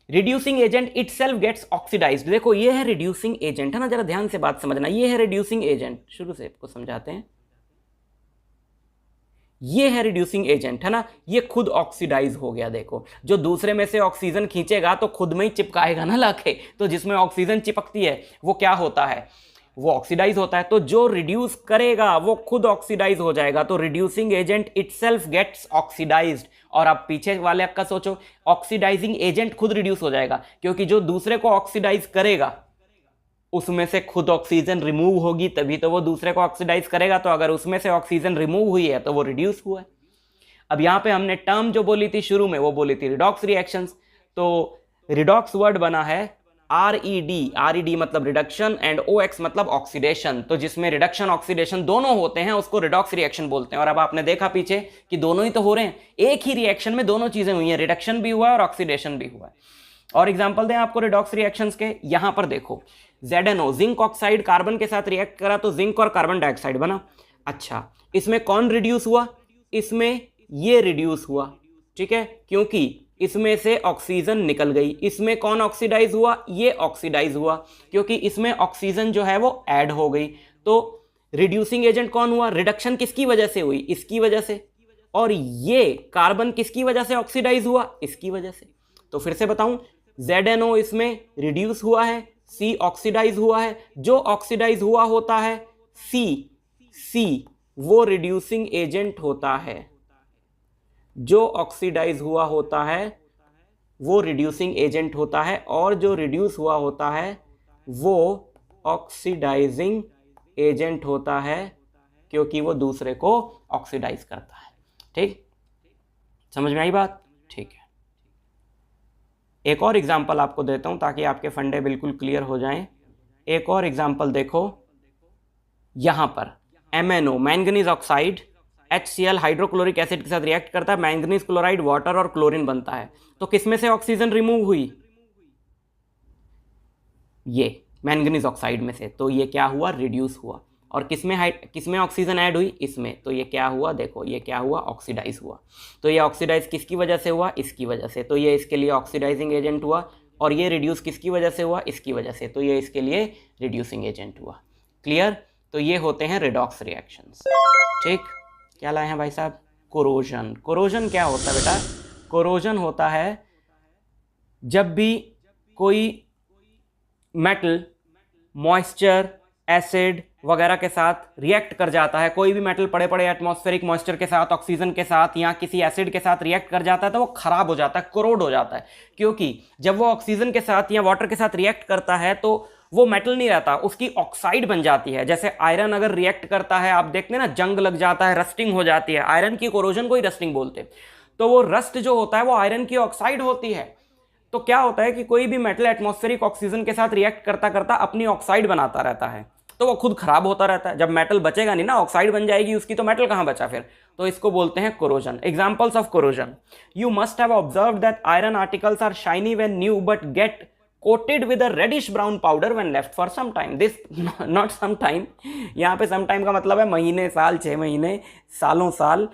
Reducing agent itself gets oxidised. देखो ये है रिड्यूसिंग एजेंट, है ना, जरा ध्यान से बात समझना। ये है रिड्यूसिंग एजेंट, शुरू से आपको समझाते हैं। ये है रिड्यूसिंग एजेंट, है ना, ये खुद ऑक्सीडाइज हो गया। देखो जो दूसरे में से ऑक्सीजन खींचेगा तो खुद में ही चिपकाएगा ना लाके, तो जिसमें ऑक्सीजन चिपकती है वो क्या होता है? वो ऑक्सीडाइज होता है। तो जो रिड्यूस करेगा वो खुद ऑक्सीडाइज हो जाएगा। तो reducing agent itself gets oxidised. और आप पीछे वाले का सोचो, ऑक्सीडाइजिंग एजेंट खुद रिड्यूस हो जाएगा, क्योंकि जो दूसरे को ऑक्सीडाइज करेगा उसमें से खुद ऑक्सीजन रिमूव होगी, तभी तो वो दूसरे को ऑक्सीडाइज करेगा। तो अगर उसमें से ऑक्सीजन रिमूव हुई है तो वो रिड्यूस हुआ है। अब यहां पे हमने टर्म जो बोली थी शुरू में, वो बोली थी रिडॉक्स रिएक्शंस। तो रिडॉक्स वर्ड बना है RED मतलब रिडक्शन, एंड OX मतलब ऑक्सीडेशन। तो जिसमें रिडक्शन ऑक्सीडेशन दोनों होते हैं उसको रिडॉक्स रिएक्शन बोलते हैं। और अब आपने देखा पीछे कि दोनों ही तो हो रहे हैं, एक ही रिएक्शन में दोनों चीजें हुई हैं, रिडक्शन भी हुआ है और ऑक्सीडेशन भी हुआ है। और एग्जांपल दें आपको रिडॉक्स रिएक्शंस के, यहां पर देखो ZNO जिंक ऑक्साइड कार्बन के साथ रिएक्ट करा तो जिंक और कार्बन डाइऑक्साइड बना। अच्छा, इसमें कौन रिड्यूस हुआ? इसमें ये रिड्यूस हुआ, ठीक है, क्योंकि इसमें से ऑक्सीजन निकल गई। इसमें कौन ऑक्सीडाइज हुआ? ये ऑक्सीडाइज हुआ, क्योंकि इसमें ऑक्सीजन जो है वो ऐड हो गई। तो रिड्यूसिंग एजेंट कौन हुआ? रिडक्शन किसकी वजह से हुई? इसकी वजह से। और ये कार्बन किसकी वजह से ऑक्सीडाइज हुआ? इसकी वजह से। तो फिर से बताऊं, ZNO इसमें रिड्यूस हुआ है, C ऑक्सीडाइज हुआ है। जो ऑक्सीडाइज हुआ होता है C वो रिड्यूसिंग एजेंट होता है। जो ऑक्सीडाइज हुआ होता है वो रिड्यूसिंग एजेंट होता है, और जो रिड्यूस हुआ होता है वो ऑक्सीडाइजिंग एजेंट होता है, क्योंकि वो दूसरे को ऑक्सीडाइज करता है। ठीक, समझ में आई बात? ठीक है, एक और एग्जाम्पल आपको देता हूं ताकि आपके फंडे बिल्कुल क्लियर हो जाएं। एक और एग्जाम्पल देखो, यहां पर MnO manganese oxide HCl hydrochloric acid के साथ रिएक्ट करता है, मैंगनीज क्लोराइड वाटर और क्लोरीन बनता है। तो किसमें से ऑक्सीजन रिमूव हुई? ये मैंगनीज ऑक्साइड में से। तो ये क्या हुआ? रिड्यूस हुआ। और किसमें ऑक्सीजन ऐड हुई? इसमें। तो ये क्या हुआ? देखो ये क्या हुआ? ऑक्सीडाइज हुआ। तो ये ऑक्सीडाइज किसकी वजह से हुआ? इसकी वजह से। तो ये इसके लिए ऑक्सीडाइजिंग एजेंट हुआ। और ये रिड्यूस किसकी वजह से हुआ? इसकी वजह से। तो ये इसके लिए रिड्यूसिंग एजेंट हुआ। क्लियर? तो ये होते हैं रिडॉक्स रिएक्शंस। ठीक, क्या लाए हैं भाई साहब? कोरोजन। कोरोजन क्या होता है बेटा? कोरोजन होता है जब भी कोई मेटल मॉइस्चर, एसिड वगैरह के साथ रिएक्ट कर जाता है। कोई भी मेटल पड़े पड़े एटमॉस्फेरिक मॉइस्चर के साथ, ऑक्सीजन के साथ या किसी एसिड के साथ रिएक्ट कर जाता है तो वो खराब हो जाता है, कोरोड हो जाता है। क्योंकि जब वो ऑक्सीजन के साथ या वाटर के साथ रिएक्ट करता है तो वो मेटल नहीं रहता, उसकी ऑक्साइड बन जाती है। जैसे आयरन अगर रिएक्ट करता है, आप देखते हैं ना, जंग लग जाता है, रस्टिंग हो जाती है। आयरन की कोरोजन को ही रस्टिंग बोलते। तो वो रस्ट जो होता है वो आयरन की ऑक्साइड होती है। तो क्या होता है कि कोई भी मेटल एटमॉस्फेरिक ऑक्सीजन के साथ रिएक्ट करता करता अपनी ऑक्साइड बनाता रहता है, तो वो खुद खराब होता रहता है। जब मेटल बचेगा नहीं ना, ऑक्साइड बन जाएगी उसकी, तो मेटल कहां बचा फिर? तो इसको बोलते हैं corrosion. Examples of corrosion, you must have observed that iron articles are shiny when new but get coated with a reddish brown powder when left for some time. This not some time, यहाँ पे some time का मतलब है महीने, साल, 6 महीने, सालों साल।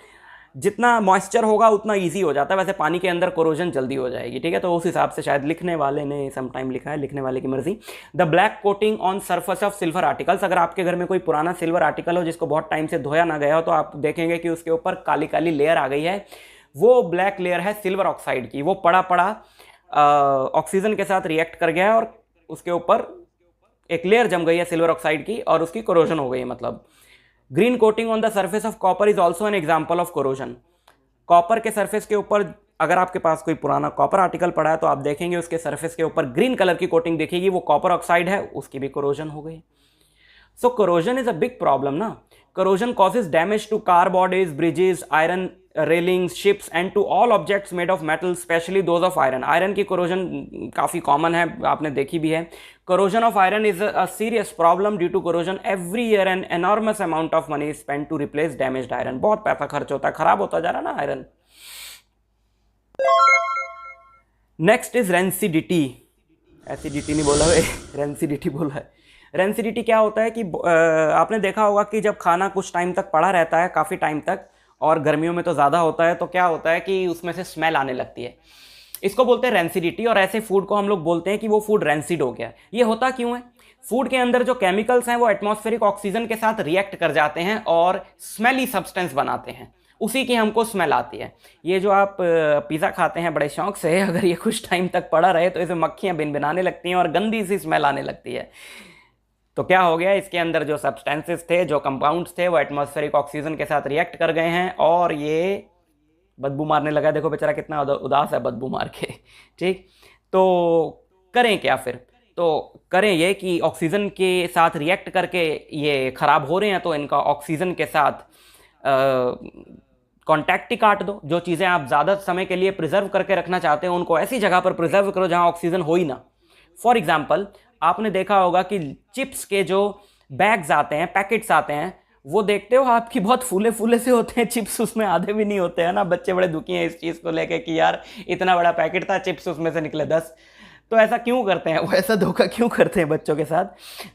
जितना मॉइस्चर होगा उतना इजी हो जाता है। वैसे पानी के अंदर कोरोजन जल्दी हो जाएगी, ठीक है। तो उस हिसाब से शायद लिखने वाले ने सम टाइम लिखा है, लिखने वाले की मर्जी। The black coating on surface of silver articles, अगर आपके घर में कोई पुराना सिल्वर आर्टिकल हो जिसको बहुत टाइम से धोया ना गया हो तो आप देखेंगे कि उसके ऊपर काली काली लेयर आ गई है। वो ब्लैक लेयर है सिल्वर ऑक्साइड की। वो पड़ा पड़ा ऑक्सीजन के साथ रिएक्ट कर गया है और उसके ऊपर एक लेयर जम गई है सिल्वर ऑक्साइड की और उसकी कोरोजन हो गई है। मतलब green coating on the surface of copper is also an example of corrosion. Copper के सरफेस के ऊपर अगर आपके पास कोई पुराना कॉपर आर्टिकल पड़ा है तो आप देखेंगे उसके सरफेस के ऊपर ग्रीन कलर की कोटिंग दिखेगी, वो कॉपर ऑक्साइड है, उसकी भी कोरोजन हो गई। So corrosion is a big problem ना। Corrosion causes damage to car bodies, bridges, iron railings, ships and to all objects made of metal, specially those of iron. Iron की corrosion काफी common है, आपने देखी भी है। Corrosion of iron is a serious problem. Due to corrosion every year an enormous amount of money spend to replace damaged iron. बहुत पैसा खर्च होता है, खराब होता जा रहा है ना iron. Next is rancidity. Acidity नहीं बोला है, रेंसिडिटी बोला है। रेंसिडिटी क्या होता है कि आपने देखा होगा कि जब खाना कुछ टाइम तक पड़ा रहता है, काफ़ी टाइम तक, और गर्मियों में तो ज़्यादा होता है, तो क्या होता है कि उसमें से स्मेल आने लगती है। इसको बोलते हैं रेंसिडिटी, और ऐसे फूड को हम लोग बोलते हैं कि वो फूड रेंसिड हो गया। ये होता क्यों है? फूड के अंदर जो केमिकल्स हैं वो एटमॉस्फेरिक ऑक्सीजन के साथ रिएक्ट कर जाते हैं और स्मेली सब्सटेंस बनाते हैं, उसी की हमको स्मेल आती है। ये जो आप पिज़्ज़ा खाते हैं बड़े शौक से, अगर ये कुछ टाइम तक पड़ा रहे तो इसमें मक्खियाँ भिनभिनाने लगती हैं और गंदी सी स्मेल आने लगती है। तो क्या हो गया, इसके अंदर जो सब्सटेंसेस थे, जो कंपाउंड्स थे, वो एटमॉस्फेरिक ऑक्सीजन के साथ रिएक्ट कर गए हैं और ये बदबू मारने लगा। देखो बेचारा कितना उदास है बदबू मार के। ठीक, तो करें क्या फिर? तो करें ये कि ऑक्सीजन के साथ रिएक्ट करके ये ख़राब हो रहे हैं, तो इनका ऑक्सीजन के साथ कॉन्टैक्ट ही काट दो। जो चीज़ें आप ज़्यादा समय के लिए प्रिजर्व करके रखना चाहते हो उनको ऐसी जगह पर प्रिजर्व करो जहाँ ऑक्सीजन हो ही ना। फॉर एग्जाम्पल, आपने देखा होगा कि चिप्स के जो बैग्स आते हैं, पैकेट्स आते हैं, वो देखते हो आपकी बहुत फूले फूले से होते हैं चिप्स, उसमें आधे भी नहीं होते हैं ना। बच्चे बड़े दुखी हैं इस चीज़ को लेके कि यार इतना बड़ा पैकेट था, चिप्स उसमें से निकले 10। तो ऐसा क्यों करते हैं वो? ऐसा धोखा क्यों करते हैं बच्चों के साथ?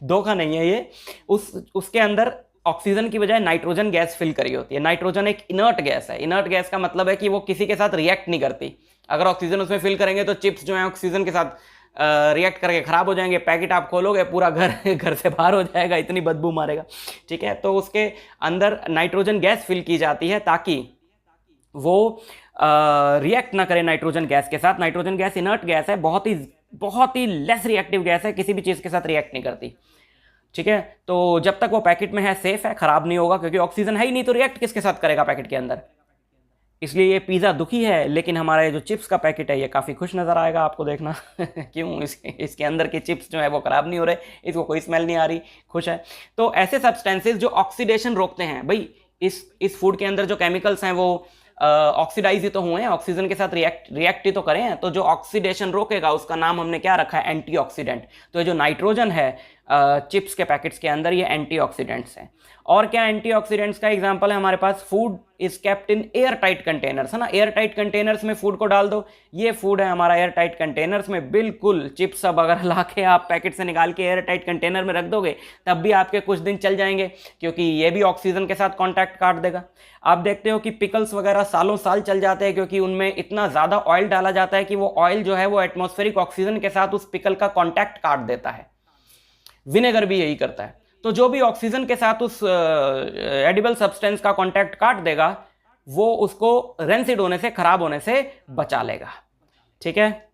धोखा नहीं है ये, उसके अंदर ऑक्सीजन की बजाय नाइट्रोजन गैस फिल करी होती है। नाइट्रोजन एक इनर्ट गैस है। इनर्ट गैस का मतलब है कि वो किसी के साथ रिएक्ट नहीं करती। अगर ऑक्सीजन उसमें फिल करेंगे तो चिप्स जो है ऑक्सीजन के साथ रिएक्ट करके खराब हो जाएंगे। पैकेट आप खोलोगे पूरा घर से बाहर हो जाएगा, इतनी बदबू मारेगा। ठीक है, तो उसके अंदर नाइट्रोजन गैस फिल की जाती है ताकि वो रिएक्ट ना करे नाइट्रोजन गैस के साथ। नाइट्रोजन गैस इनर्ट गैस है, बहुत ही लेस रिएक्टिव गैस है, किसी भी चीज़ के साथ रिएक्ट नहीं करती। ठीक है, तो जब तक वो पैकेट में है सेफ है, खराब नहीं होगा, क्योंकि ऑक्सीजन है ही नहीं तो रिएक्ट किसके साथ करेगा पैकेट के अंदर। इसलिए ये पिज़्ज़ा दुखी है, लेकिन हमारा ये जो चिप्स का पैकेट है ये काफ़ी खुश नज़र आएगा आपको, देखना। क्यों? इसके अंदर के चिप्स जो है वो ख़राब नहीं हो रहे, इसको कोई स्मेल नहीं आ रही, खुश है। तो ऐसे सब्सटेंसेस जो ऑक्सीडेशन रोकते हैं, भाई इस फूड के अंदर जो केमिकल्स हैं वो ऑक्सीडाइज ही तो हुए हैं, ऑक्सीजन के साथ रिएक्ट ही तो करें हैं। तो जो ऑक्सीडेशन रोकेगा उसका नाम हमने क्या रखा है? एंटीऑक्सीडेंट। तो ये जो नाइट्रोजन है चिप्स के पैकेट्स के अंदर, ये एंटीऑक्सीडेंट्स हैं। और क्या एंटीऑक्सीडेंट्स का एग्जांपल है हमारे पास? Food is kept in air tight containers, है ना। एयर टाइट कंटेनर्स में फूड को डाल दो, ये फूड है हमारा एयर टाइट कंटेनर्स में, बिल्कुल। चिप्स सब अगर ला के आप पैकेट से निकाल के एयर टाइट कंटेनर में रख दोगे तब भी आपके कुछ दिन चल जाएंगे, क्योंकि ये भी ऑक्सीजन के साथ कॉन्टैक्ट काट देगा। आप देखते हो कि पिकल्स वगैरह सालों साल चल जाते हैं, क्योंकि उनमें इतना ज़्यादा ऑयल डाला जाता है कि वो ऑयल जो है वो एटमॉस्फेरिक ऑक्सीजन के साथ उस पिकल का कॉन्टैक्ट काट देता है। विनेगर भी यही करता है। तो जो भी ऑक्सीजन के साथ उस एडिबल सब्सटेंस का कांटेक्ट काट देगा वो उसको रेंसिड होने से, खराब होने से बचा लेगा। ठीक है,